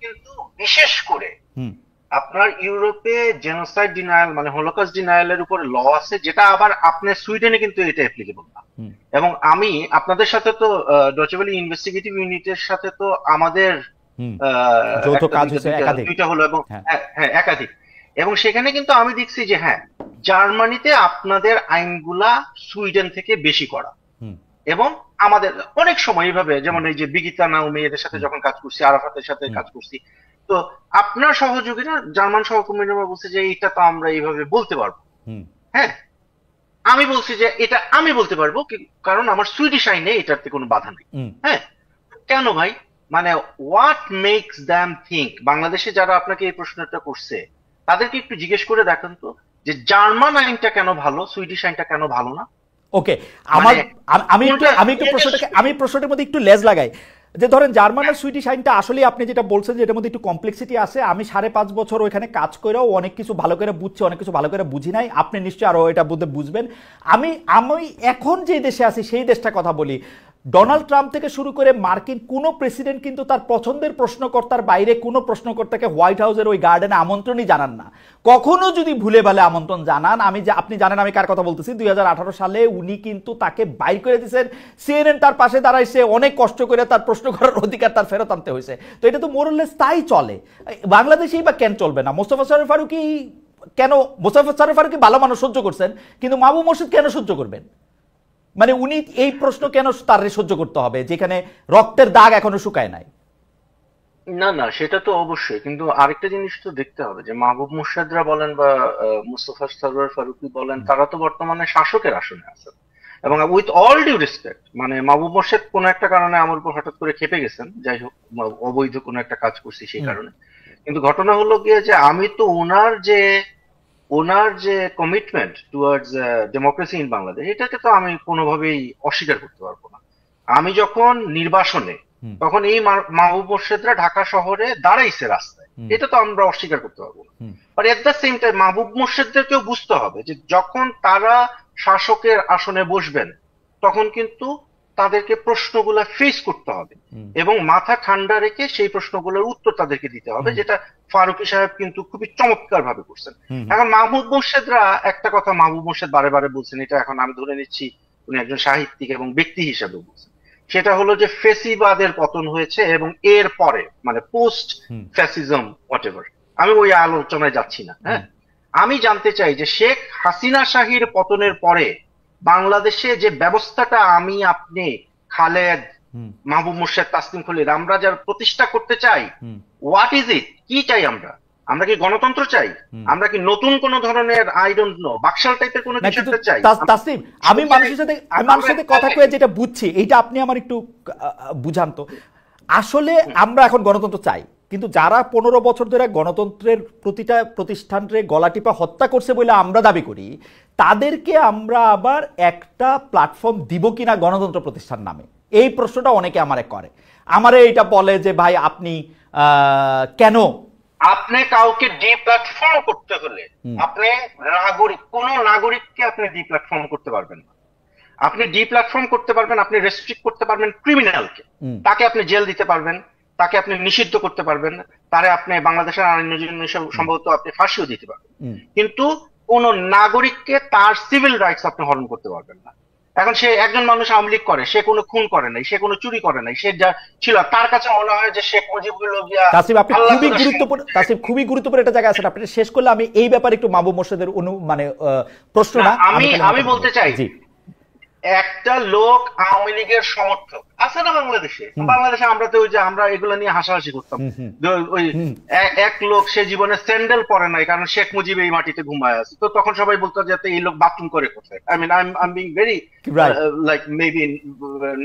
কিন্তু বিশেষ করে আপনার ইউরোপে জেনোসাইড ডিনায়াল মানে হলোকস্ট ডিনায়ালের উপর ল আছে, যেটা আবার আপনার সুইডেনে কিন্তু এটা অ্যাপ্লিকেবল না। এবং আমি আপনাদের সাথে তো ডয়চে ওয়েলে ইনভেস্টিগেটিভ ইউনিটের সাথে তো আমাদের যৌথ কাজ হচ্ছে একাধিক, দুইটা হলো, এবং হ্যাঁ একাধিক। এবং সেখানে কিন্তু আমি দেখছি যে হ্যাঁ, জার্মানিতে আপনাদের আইনগুলা সুইডেন থেকে বেশি করা। এবং আমাদের অনেক সময় এইভাবে, যেমন এই যে বিগিতা নাওমি এদের সাথে যখন কাজ করছি, আরাফাতের সাথে কাজ করছি, তো আপনার সহযোগীরা জার্মান সহকর্মীরা বলছে যে এটা তো আমরা এইভাবে বলতে পারবো। হ্যাঁ, আমি বলছি যে এটা আমি বলতে পারবো, কারণ আমার সুইডিশ আইনে এটাতে কোনো বাধা নেই। হ্যাঁ, কেন ভাই? মানে হোয়াট মেক্স দ্যাম থিঙ্ক? বাংলাদেশে যারা আপনাকে এই প্রশ্নটা করছে, তাদেরকে একটু জিজ্ঞেস করে দেখেন তো, যে জার্মান আইনটা কেন ভালো, সুইডিশ আইনটা কেন ভালো না? ওকে, আমি প্রশ্নটার মধ্যে একটু লেজ লাগাই, যে ধরেন জার্মান আর সুইডিশ আইনটা আসলে আপনি যেটা বলছেন যে এটার মধ্যে একটু কমপ্লেক্সিটি আছে। আমি 5.5 বছর ওইখানে কাজ করেও অনেক কিছু ভালো করে বুঝছি, অনেক কিছু ভালো করে বুঝি নাই। আপনি নিশ্চয়ই আরো এটা বুঝবেন। আমি এখন যে দেশে আছি সেই দেশটা কথা বলি। ডোনাল্ড ট্রাম্প থেকে শুরু করে মার্কিন কোনো প্রেসিডেন্ট কিন্তু তার পছন্দের প্রশ্নকর্তার বাইরে কোনো প্রশ্নকর্তাকে হোয়াইট হাউসের ওই গার্ডেনে আমন্ত্রণই জানান না। কখনো যদি ভুলে ভালে আমন্ত্রণ জানান, আপনি জানেন আমি কার কথা বলতেছি, 2018 সালে উনি কিন্তু তাকে বাইর করে দিয়েছেন। সিএনএন তার পাশে দাঁড়াইছে, অনেক কষ্ট করে তার প্রশ্ন করার অধিকার তার ফেরত আনতে হয়েছে। তো এটা তো মোরলেস তাই চলে। বাংলাদেশেই বা কেন চলবে না? মোস্তফা সরোয়ার ফারুকী কেন, মোস্তফা সরোয়ার ফারুকী ভালো মানুষ সহ্য করছেন, কিন্তু মাহবুব মোর্শেদ কেন সহ্য করবেন? মানে উনি এই প্রশ্ন কেন তার সহ্য করতে হবে, যেখানে রক্তের দাগ এখনো শুকায় নাই? না না, সেটা তো অবশ্যই, কিন্তু আরেকটা জিনিস তো দেখতে হবে যে মাহবুব মোর্শেদরা বলেন বা মুস্তফা সরোয়ার ফারুকী বলেন, তারা তো বর্তমানে শাসকের আসনে আছেন। এবং উইথ অল ডিউ রেসপেক্ট, মানে মাহবুব মোর্শেদ কোনো একটা কারণে আমার উপর হঠাৎ করে খেপে গেছেন, যাই হোক, অবৈধ কোনো একটা কাজ করছি সেই কারণে। কিন্তু ঘটনা হলো গিয়ে যে আমি তো ওনার যে ওনার যে commitment towards democracy in Bangladesh, এটাকে তো আমি কোনোভাবেই অস্বীকার করতে পারবো না। আমি যখন নির্বাসনে, তখন এই মাহবুব মোর্শেদরা ঢাকা শহরে দাঁড়াইছে রাস্তায়, এটা তো আমরা অস্বীকার করতে পারবো না। But at the same time Mahbub মোর্শেদদেরকেও বুঝতে হবে যে যখন তারা শাসকের আসনে বসবেন, তখন কিন্তু তাদেরকে প্রশ্নগুলা ফেস করতে হবে এবং মাথা ঠান্ডা রেখে সেই প্রশ্নগুলোর উত্তর তাদেরকে দিতে হবে, যেটা ফারুকী সাহেব কিন্তু খুবই চমৎকার ভাবে করছেন। এখন মাহমুদ মোর্শেদরা একটা কথা মাহবুব মোর্শেদ বারে বারে বলছেন, এটা এখন আমি ধরে নিচ্ছি উনি একজন সাহিত্যিক এবং ব্যক্তি হিসাবে বলছেন, সেটা হলো যে ফেসিবাদের পতন হয়েছে এবং এর পরে মানে পোস্ট ফ্যাসিজম হোয়াটএভার, আমি ওই আলোচনায় যাচ্ছি না। হ্যাঁ, আমি জানতে চাই যে শেখ হাসিনা শাহীর পতনের পরে বাংলাদেশে যে ব্যবস্থাটা আমি আপনি খালেদ মাহবুব মোর্শেদ তাসলিম খলিল আমরা যারা প্রতিষ্ঠা করতে চাই, হোয়াট ইজ ইট, কি চাই আমরা? আমরা কি গণতন্ত্র চাই? আমরা কি নতুন কোন ধরনের আই ডোন্ট নো বাকশাল টাইপের কোনো কিছু একটা চাই? তাসলিম, আমি মানুষের সাথে কথা কয়ে যেটা বুঝছি, এইটা আপনি আমার একটু বুঝান তো। আসলে আমরা এখন গণতন্ত্র চাই, কিন্তু যারা 15 বছর ধরে গণতন্ত্রের প্রতিটা প্রতিষ্ঠানকে গলাটিপা হত্যা করছে বলে আমরা দাবি করি, তাদেরকে আমরা আবার একটা প্ল্যাটফর্ম দিব কিনা গণতন্ত্র প্রতিষ্ঠান নামে, এই প্রশ্নটা অনেকে আমারে করে। আমারে এইটা বলে যে ভাই আপনি কেন, আপনি কাউকে ডিপ্ল্যাটফর্ম করতে হলে আপনি কোন নাগরিককে আপনি ডিপ্ল্যাটফর্ম করতে পারবেন না। আপনি ডিপ্ল্যাটফর্ম করতে পারবেন, আপনি রেস্ট্রিক্ট করতে পারবেন ক্রিমিনালকে, তাকে আপনি জেল দিতে পারবেন, তাকে আপনি নিষিদ্ধ করতে পারবেন, তারে আপনি বাংলাদেশের আইনের জন্য সম্ভবত আপনি ফাঁসিও দিতে পারবেন, কিন্তু কোন নাগরিককে তার সিভিল রাইটস আপনি হরণ করতে পারবেন না। এখন সে একজন মানুষ আওয়ামী লীগ করে, সে কোনো খুন করে নাই, সে কোনো চুরি করে নাই, সে যা ছিল তার কাছে মনে হয় যে শেখ মুজিবুর তাসিম আপনি খুবই গুরুত্বপূর্ণ একটা জায়গায় আছেন, আপনি শেষ করলে আমি এই ব্যাপারে একটু মাহবুব মোর্শেদের মানে প্রশ্ন না আমি বলতে চাই, একটা লোক আওয়ামী লীগের সমর্থক আছে না বাংলাদেশে, আমরা তো ওই যে আমরা এগুলো নিয়ে হাসাহাসি করতাম, ওই এক লোক সে জীবনে স্যান্ডেল পরে নাই কারণ শেখ মুজিব এই মাটিতে ঘুমায় আছে, তো তখন সবাই বলতো যে এই লোক বাথরুম করে কোথায়। I mean I am being very like maybe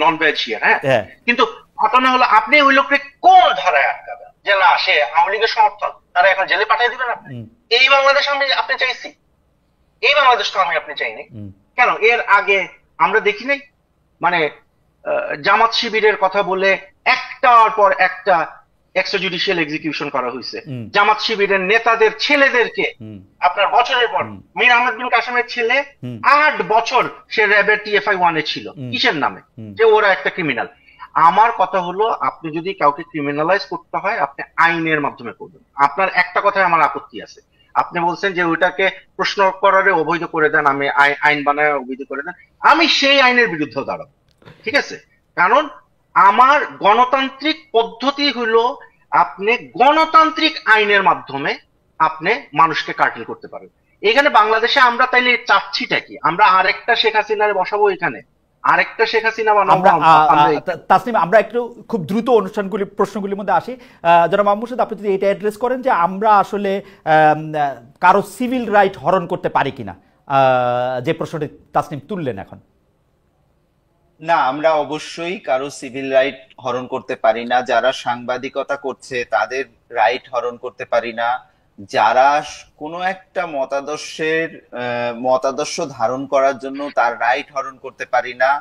non veg here. হ্যাঁ, কিন্তু ঘটনা হলো আপনি ওই লোককে কোন ধারায় আটকাবেন যে না সে আওয়ামী লীগের সমর্থক, তারা এখন জেলে পাঠিয়ে দিবেন আপনি? এই বাংলাদেশ আপনি চাইছি? এই বাংলাদেশ তো আপনি চাইনি কেন? এর আগে আমরা দেখি নাই মানে জামাত শিবিরের কথা বলে একটার পর একটা এক্সট্রাজুডিশিয়াল এক্সিকিউশন করা হয়েছে। জামাত শিবিরের নেতাদের ছেলেদেরকে আপনার বছরের পর, মীর আহমেদ বিন কাসেমের ছেলে 8 বছর সে র্যাবের TFI 1 এ ছিল, কিসের নামে? যে ওরা একটা ক্রিমিনাল। আমার কথা হলো আপনি যদি কাউকে ক্রিমিনালাইজ করতে হয় আপনি আইনের মাধ্যমে করবেন। আপনার একটা কথায় আমার আপত্তি আছে, আপনি বলছেন যে ওইটাকে প্রশ্ন করারে অবৈধ করে দেন, আমি আইন বানায় অবৈধ করে দেন, আমি সেই আইনের বিরুদ্ধে দাঁড়াবো, ঠিক আছে? কারণ আমার গণতান্ত্রিক পদ্ধতি হলো আপনি গণতান্ত্রিক আইনের মাধ্যমে আপনি মানুষকে কার্টেল করতে পারেন। এখানে বাংলাদেশে আমরা তাইলে চাচ্ছিটা কি? আমরা আরেকটা শেখ হাসিনারে বসাবো এখানে, আরেকটা শেখ হাসিনা বানাবো? তাসনিম, আমরা একটু খুব দ্রুত প্রশ্নগুলির মধ্যে আসি। যারা মাহমুদ মোর্শেদ, আপনি যদি এটা অ্যাড্রেস করেন যে আমরা আসলে কারো সিভিল রাইট হরণ করতে পারি কিনা, যে প্রশ্নটি তাসনিম তুললেন এখন। না, আমরা অবশ্যই কারো সিভিল রাইট হরণ করতে পারি না। যারা সাংবাদিকতা করছে তাদের রাইট হরণ করতে পারি না। যারা কোনো একটা মতাদর্শ ধারণ করার জন্য তার রাইট হরণ করতে পারি না।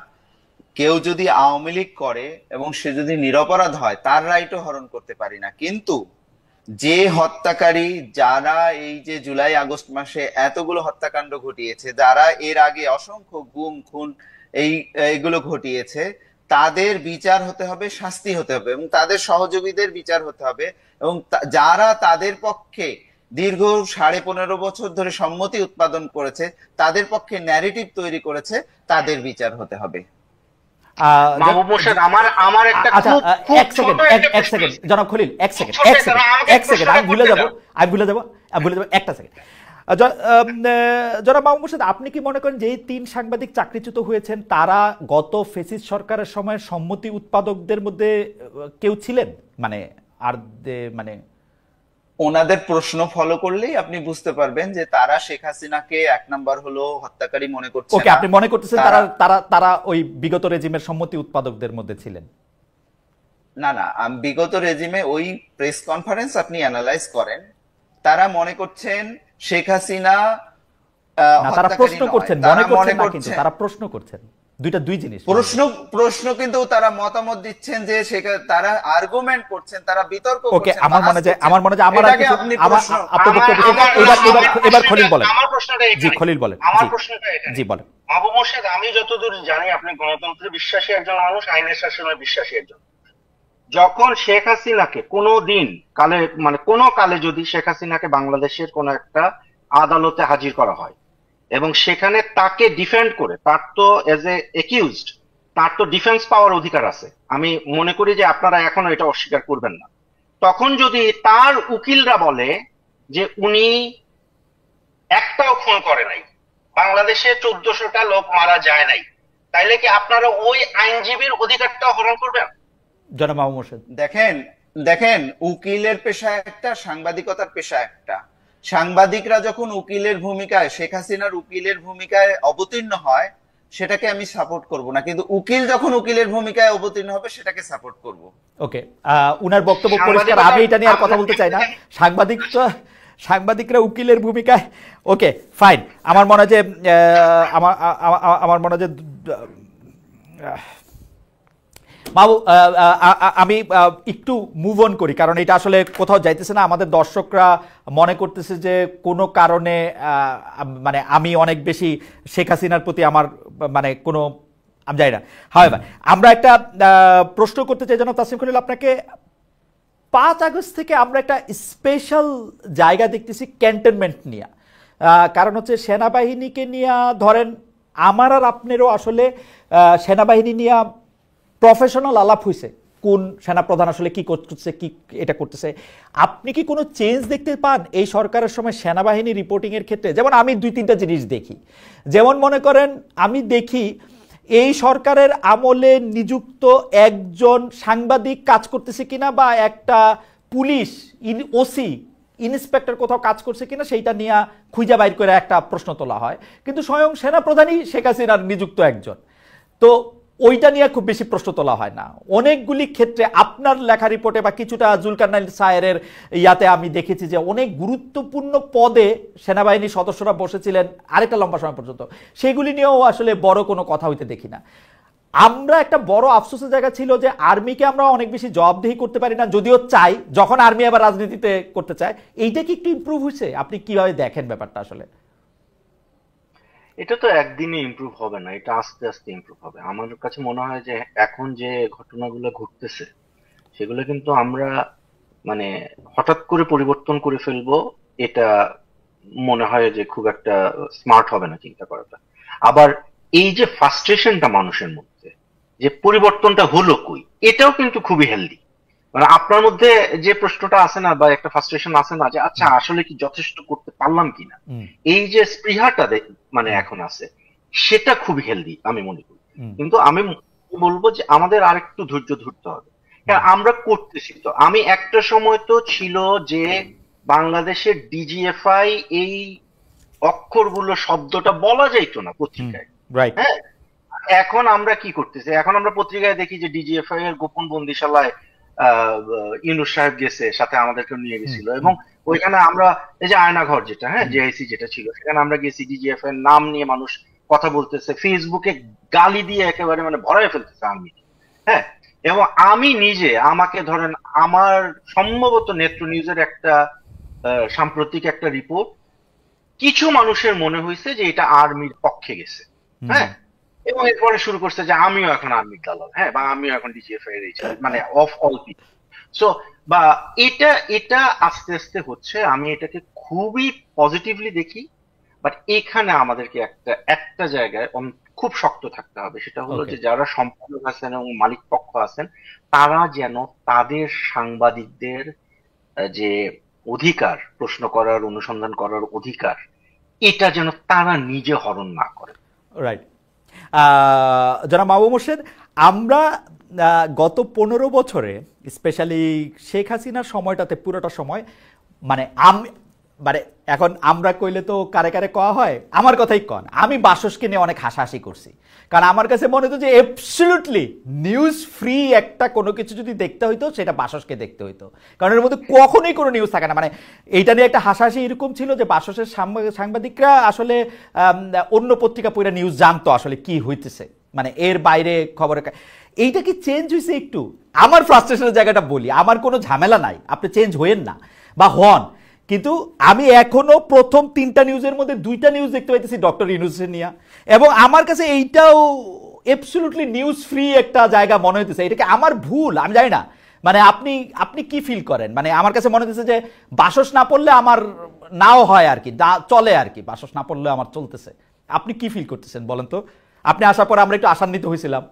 কেউ যদি আওয়ামী লীগ করে এবং সে যদি নিরপরাধ হয় তার রাইটও হরণ করতে পারি না। কিন্তু যে হত্যাকারী, যারা এই যে জুলাই আগস্ট মাসে এতগুলো হত্যাকাণ্ড ঘটিয়েছে, যারা এর আগে অসংখ্য গুম খুন এইগুলো ঘটিয়েছে, তাদের বিচার হতে হবে, শাস্তি হতে হবে এবং তাদের সহযোগীদের বিচার হতে হবে এবং যারা তাদের পক্ষে দীর্ঘ 15.5 বছর ধরে সম্মতি উৎপাদন করেছে, তাদের পক্ষে ন্যারেটিভ তৈরি করেছে, তাদের বিচার হতে হবে। মাহবুব মোর্শেদ, আমার একটা এক সেকেন্ড জনাব খলিল, এক সেকেন্ড আমি ভুলে যাব একটা সেকেন্ড। জনাব মাহবুব মোর্শেদ, আপনি কি মনে করেন যে 3 সাংবাদিক চাকরিচ্যুত হয়েছেন তারা গত ফ্যাসিস্ট সরকারের সময় সম্মতি উৎপাদকদের মধ্যে কেউ ছিলেন? মানে ওনাদের প্রশ্ন ফলো করলেই আপনি বুঝতে পারবেন যে তারা শেখ হাসিনাকে 1 নাম্বার হলো হত্যাকারী মনে করছে। ওকে, আপনি মনে করতেছেন তারা ওই বিগত রেজিমের সম্মতি উৎপাদকদের মধ্যে ছিলেন? না, বিগত রেজিমে ওই প্রেস কনফারেন্স আপনি অ্যানালাইজ করেন, তারা মনে করছেন শেখ হাসিনা না, তারা হত্যাকারী প্রশ্ন নয়। করছেন, তারা মনে করছেন না, কিন্তু করছেন তারা প্রশ্ন করছেন। দুই জিনিস। প্রশ্ন কিন্তু তারা মতামত দিচ্ছেন, যে তারা আর্গুমেন্ট করছেন, তারা বিতর্ক ওকে, করছেন। আমার মনে হয় আমার আর এটাকে কিছু আপনি আমার প্রশ্ন এবার খলিল বলেন। আমার প্রশ্নটা জি, এখানে, খলিল বলেন। আমার জি, প্রশ্নটা এখানে। জি বলেন। আবু মোর্শেদ, আমি যতদূর জানি আপনি গণতন্ত্রে বিশ্বাসী একজন মানুষ, আইনের শাসনে বিশ্বাসী একজন। যখন শেখ হাসিনাকে কোনো দিন কালে, মানে কোনো কালে যদি শেখ হাসিনাকে বাংলাদেশের কোন একটা আদালতে হাজির করা হয় এবং সেখানে তাকে ডিফেন্ড করে, তার তো এজ এ একিউজড, তার তো ডিফেন্স পাওয়ার অধিকার আছে। আমি মনে করি যে আপনারা এখনো এটা অস্বীকার করবেন না। তখন যদি তার উকিলরা বলে যে উনি একটাও খুন করে নাই, বাংলাদেশে 1400টা লোক মারা যায় নাই, তাইলে কি আপনারা ওই আইনজীবীর অধিকারটাও হরণ করবেন? জনাব আবু মোর্শেদ, দেখেন উকিলের পেশা একটা, সাংবাদিকতার পেশা একটা। সাংবাদিকরা যখন উকিলের ভূমিকায়, শেখ হাসিনার উকিলের ভূমিকায় অবতীর্ণ হয়, সেটাকে আমি সাপোর্ট করব না, কিন্তু উকিল যখন উকিলের ভূমিকায় অবতীর্ণ হবে সেটাকে সাপোর্ট করব। ওকে, উনার বক্তব্য পরিষ্কার, আমি এটা নিয়ে আর কথা বলতে চাই না। সাংবাদিকরা উকিলের ভূমিকায়, ওকে ফাইন। আমার মনে হয় যে আমার মনে হয় যে আমি একটু মুভ অন করি, কারণ এটা আসলে কোথাও যাইতেছে না। আমাদের দর্শকরা মনে করতেছে যে কোনো কারণে মানে আমি অনেক বেশি শেখ হাসিনার প্রতি আমার মানে কোনো, আমি জানি না। হাওয়েভার, আমরা একটা প্রশ্ন করতে চাই জনাব তাসনিম খলিল আপনাকে। 5 আগস্ট থেকে আমরা একটা স্পেশাল জায়গা দেখতেছি ক্যান্টনমেন্ট নিয়ে। কারণ হচ্ছে সেনাবাহিনীকে নিয়ে, ধরেন আমার আর আপনারও আসলে সেনাবাহিনী নিয়ে প্রফেশনাল আলাপ হয়েছে, কোন সেনাপ্রধান আসলে কি করতেছে, কি এটা করতেছে। আপনি কি কোনো চেঞ্জ দেখতে পান এই সরকারের সময় সেনাবাহিনী রিপোর্টিং এর ক্ষেত্রে? যেমন আমি 2-3টা জিনিস দেখি। যেমন মনে করেন, আমি দেখি এই সরকারের আমলে নিযুক্ত একজন সাংবাদিক কাজ করতেছে কিনা, বা একটা পুলিশ ওসি ইন্সপেক্টর কোথাও কাজ করছে কিনা, সেইটা নিয়ে খুঁজে বাইর করে একটা প্রশ্ন তোলা হয়। কিন্তু স্বয়ং সেনাপ্রধানই শেখ হাসিনার নিযুক্ত একজন, তো ওইটা নিয়ে খুব বেশি প্রশ্ন তোলা হয় না। অনেকগুলি ক্ষেত্রে আপনার লেখা রিপোর্টে বা কিছুটা জুলকারনাইল সায়েরের ইয়াতে আমি দেখেছি যে অনেক গুরুত্বপূর্ণ পদে সেনাবাহিনীর সদস্যরা বসেছিলেন আরেকটা লম্বা সময় পর্যন্ত, সেগুলি নিয়েও আসলে বড় কোনো কথা হইতে দেখি না। আমরা একটা বড় আফসোসের জায়গা ছিল যে আর্মিকে আমরা অনেক বেশি জবাবদিহি করতে পারি না, যদিও চাই, যখন আর্মি আবার রাজনীতিতে করতে চায়। এইটা কি একটু ইমপ্রুভ হয়েছে? আপনি কিভাবে দেখেন ব্যাপারটা আসলে? এটা তো একদিনে ইমপ্রুভ হবে না, এটা আস্তে আস্তে ইমপ্রুভ হবে। আমার কাছে মনে হয় যে এখন যে ঘটনাগুলো ঘটতেছে সেগুলো কিন্তু আমরা মানে হঠাৎ করে পরিবর্তন করে ফেলবো, এটা মনে হয় যে খুব একটা স্মার্ট হবে না চিন্তা করাটা। আবার এই যে ফ্রাস্ট্রেশনটা মানুষের মধ্যে, যে পরিবর্তনটা হলো কই, এটাও কিন্তু খুবই হেলদি। মানে আপনার মধ্যে যে প্রশ্নটা আছে না, বা একটা ফ্রাস্ট্রেশন আছে না, যে আচ্ছা আসলে কি যথেষ্ট করতে পারলাম কিনা, এই যে স্পৃহাটা মানে এখন আছে, সেটা খুবই হেলদি আমি মনে করি। কিন্তু আমি বলবো যে আমাদের আরেকটু ধৈর্য ধরতে হবে, কারণ আমরা করতেছি তো। আমি একটা সময় তো ছিল যে বাংলাদেশের ডিজিএফআই, এই অক্ষরগুলো শব্দটা বলা যাইতো না পত্রিকায়। হ্যাঁ, এখন আমরা কি করতেছি, এখন আমরা পত্রিকায় দেখি যে ডিজিএফআই এর গোপন বন্দিশালায় ইউনূস সাহেব গেছে, সাথে আমাদেরকে নিয়ে গেছিল, এবং ওইখানে আমরা এই যে আয়নাঘর যেটা, হ্যাঁ জেআইসি যেটা ছিল, সেখানে আমরা গেছি, ডিজিএফআই এর নাম নিয়ে মানুষ কথা বলতেছে, ফেসবুকে গালি দিয়ে একেবারে মানে ভরায় ফেলতেছে আর্মি। হ্যাঁ, এবং আমি নিজে, আমাকে ধরেন, আমার সম্ভবত নেত্র নিউজের একটা সাম্প্রতিক একটা রিপোর্ট, কিছু মানুষের মনে হয়েছে যে এটা আর্মির পক্ষে গেছে। হ্যাঁ, এবং এরপরে শুরু করছে যে আমিও এখন আর্মির দালাল, হ্যাঁ, বা আমিও এখন ডিজিএফআই এর মানে অফ অল পিপল। সো বা এটা আস্তে আস্তে হচ্ছে, আমি এটাকে খুবই পজিটিভলি দেখি। বাট এখানে আমাদেরকে একটা জায়গায় খুব শক্ত থাকতে হবে, সেটা হলো যে যারা সম্পাদক আছেন এবং মালিক পক্ষ আছেন, তারা যেন তাদের সাংবাদিকদের যে অধিকার, প্রশ্ন করার, অনুসন্ধান করার অধিকার, এটা যেন তারা নিজে হরণ না করে। রাইট। জনাব আবু মোর্শেদ, আমরা গত 15 বছরে, স্পেশালি শেখ হাসিনার সময়টাতে, পুরোটা সময় মানে এখন আমরা কইলে তো কারে কারে কওয়া হয়, আমার কথাই কন। আমি বাসসকে নিয়ে অনেক হাসাহাসি করছি, কারণ আমার কাছে মনে হতো যে অ্যাবসলিউটলি নিউজ ফ্রি একটা কোনো কিছু যদি দেখতে হইতো সেটা বাসসকে দেখতে হইতো, কারণ এর মধ্যে কখনোই কোনো নিউজ থাকে না। মানে এইটা নিয়ে একটা হাসাহাসি এরকম ছিল যে বাসসের সাংবাদিকরা আসলে অন্য পত্রিকা পড়ে নিউজ জানতো আসলে কি হইতেছে, মানে এর বাইরে খবরের এইটা কি চেঞ্জ হয়েছে একটু? আমার ফ্রাস্ট্রেশনের জায়গাটা বলি, আমার কোনো ঝামেলা নাই, আপনি চেঞ্জ হইেন না বা হন, কিন্তু আমি এখনো প্রথম 3টা নিউজের মধ্যে 2টা নিউজ দেখতে পাইতেছি ডক্টর ইউনূসের নিয়ে, এবং আমার কাছে এইটাও অ্যাবসলিউটলি নিউজ ফ্রি একটা জায়গা মনে হইতেছে। এটা কি আমার ভুল আমি জানি না, মানে আপনি আপনি কি ফিল করেন? মানে আমার কাছে মনে হইতেছে যে বাসস না পড়লে আমার নাও হয় আর কি, চলে আর কি, বাসস না পড়লে আমার চলতেছে। আপনি কি ফিল করতেছেন বলেন তো? আপনি আসার পর আমরা একটু আশান্বিত হয়েছিলাম।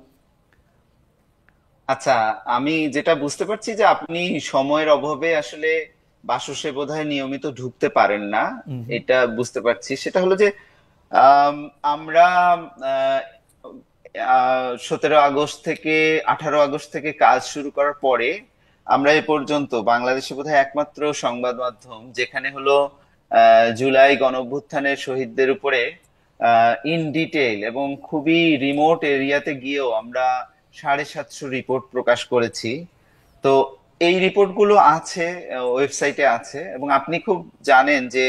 আচ্ছা, আমি যেটা বুঝতে পারছি যে আপনি সময়ের অভাবে আসলে বাসসে বোধহয় নিয়মিত ঢুকতে পারেন না, এটা বুঝতে পারছি। সেটা হলো যে আম, আমরা 17 আগস্ট থেকে 18 আগস্ট থেকে কাজ শুরু করার পরে আমরা এ পর্যন্ত বাংলাদেশে বোধহয় একমাত্র সংবাদ মাধ্যম যেখানে হলো জুলাই গণঅভ্যুত্থানের শহীদদের উপরে ইন ডিটেইল এবং খুবই রিমোট এরিয়াতে গিয়েও আমরা 750 রিপোর্ট প্রকাশ করেছি। তো এই রিপোর্টগুলো আছে, ওয়েবসাইটে আছে। এবং আপনি খুব জানেন যে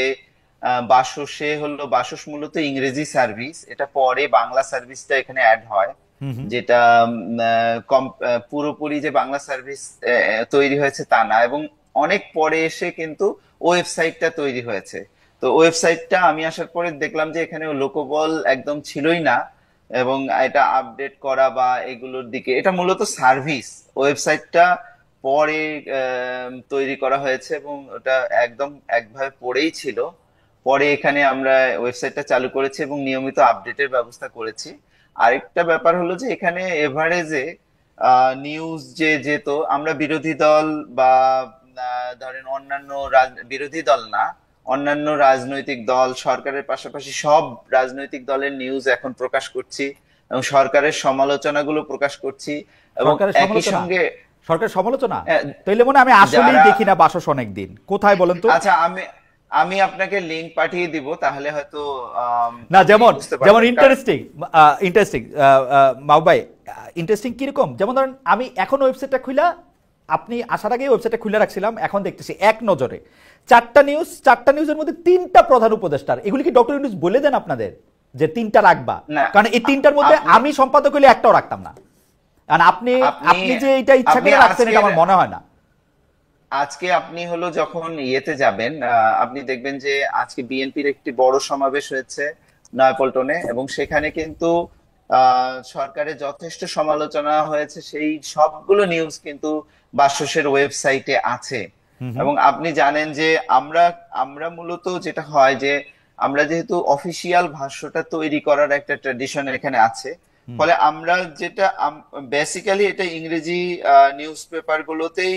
বাসসে হলো, বাসস মূলত ইংরেজি সার্ভিস, এটা পরে বাংলা সার্ভিসটা এখানে অ্যাড হয়, যেটা পুরোপুরি যে বাংলা সার্ভিস তৈরি হয়েছে তা না, এবং অনেক পরে এসে কিন্তু ওয়েবসাইটটা তৈরি হয়েছে। তো ওয়েবসাইটটা আমি আসার পরে দেখলাম যে এখানে লোকবল একদম ছিলই না, এবং এটা আপডেট করা বা এগুলোর দিকে, এটা মূলত সার্ভিস। ওয়েবসাইটটা পরে তৈরি করা হয়েছে এবং ওটা একদম একভাবে পড়েই ছিল। পরে এখানে আমরা ওয়েবসাইটটা চালু করেছি এবং নিয়মিত আপডেটের ব্যবস্থা করেছি। আরেকটা ব্যাপার হলো যে এখানে এভারেজে নিউজ যে যেত, আমরা বিরোধী দল বা ধরেন অন্যান্য বিরোধী দল না, অন্যান্য রাজনৈতিক দল, সরকারের পাশাপাশি সব রাজনৈতিক দলের নিউজ এখন প্রকাশ করছি এবং সরকারের সমালোচনাগুলো প্রকাশ করছি। এবং সরকারের একই সমালোচনা, সঙ্গে সরকারের সমালোচনা তাইলে মনে হয় আমি আসলেই যারা, দেখি না বাসস অনেকদিন। কোথায় বলেন তো? আচ্ছা আমি আমি আপনাকে লিংক পাঠিয়ে দিব, তাহলে হয়তো না, যেমন বুঝতে যেমন পারবেন। ইন্টারেস্টিং ইন্টারেস্টিং মাহবুব ভাই, ইন্টারেস্টিং কিরকম? যেমন ধরেন আমি এখন ওয়েবসাইটটা খুলা, আপনি আসার আগে ওয়েবসাইটটা খুলে রাখছিলাম, এখন দেখতেছি এক নজরে 4টা নিউজ, 4টা নিউজের মধ্যে 3টা প্রধান উপদেষ্টার। এগুলি কি ডক্টর ইউনূস বলে দেন আপনাদের যে 3টা রাখবা? না, কারণ এই 3টার মধ্যে আমি সম্পাদক হইলে একটাও রাখতাম না। কারণ আপনি আপনি যে এটা ইচ্ছা করে রাখছেন এটা আমার মনে হয় না। আজকে আপনি হলো যখন ইয়েতে যাবেন, আপনি দেখবেন যে আজকে বিএনপির একটি বড় সমাবেশ হয়েছে নয়াপল্টনে, এবং সেখানে কিন্তু সরকারের যথেষ্ট সমালোচনা হয়েছে। সেই সবগুলো নিউজ কিন্তু বাসসের ওয়েবসাইটে আছে। এবং আপনি জানেন যে আমরা আমরা মূলত যেটা হয় যে আমরা যেহেতু অফিসিয়াল ভাষ্যটা তৈরি করার একটা ট্র্যাডিশন এখানে আছে, ফলে আমরা যেটা বেসিক্যালি এটা ইংরেজি নিউজ পেপার গুলোতেই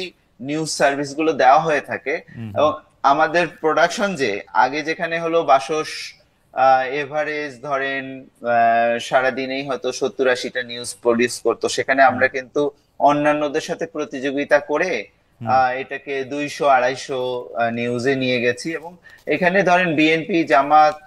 নিউজ সার্ভিস গুলো দেওয়া হয়ে থাকে। এবং আমাদের প্রোডাকশন যে আগে যেখানে হলো বাসস এভারেজ ধরেন সারাদিনেই হয়তো 70-80টা নিউজ প্রডিউস করতো, সেখানে আমরা কিন্তু অন্যান্যদের সাথে প্রতিযোগিতা করে এটাকে 200-250 নিউজে নিয়ে গেছি। এবং এখানে ধরেন বিএনপি, জামাত,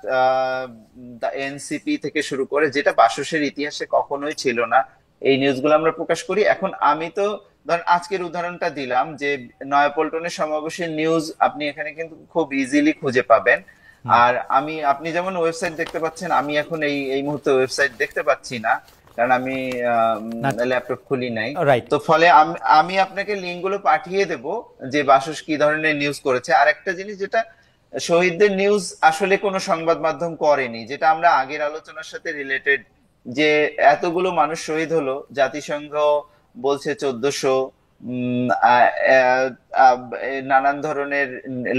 এনসিপি থেকে শুরু করে, যেটা বাসসের ইতিহাসে কখনোই ছিল না, এই নিউজগুলো আমরা প্রকাশ করি। এখন আমি তো ধরেন আজকের উদাহরণটা দিলাম যে নয়াপল্টনের সমাবেশের নিউজ আপনি এখানে কিন্তু খুব ইজিলি খুঁজে পাবেন। আর আপনি যেমন ওয়েবসাইট দেখতে পাচ্ছেন, আমি এখন এই মুহূর্তে ওয়েবসাইট দেখতে পাচ্ছি না, কারণ আমি ল্যাপটপ খুলি নাই। তো ফলে আমি আপনাকে লিঙ্ক গুলো পাঠিয়ে দেব যে বাসস কি ধরনের নিউজ করেছে। আর একটা জিনিস যেটা শহীদদের নিউজ আসলে কোনো সংবাদ মাধ্যম করেনি, যেটা আমরা আগের আলোচনার সাথে রিলেটেড, যে এতগুলো মানুষ শহীদ হলো, জাতিসংঘ বলছে 1400, নানান ধরনের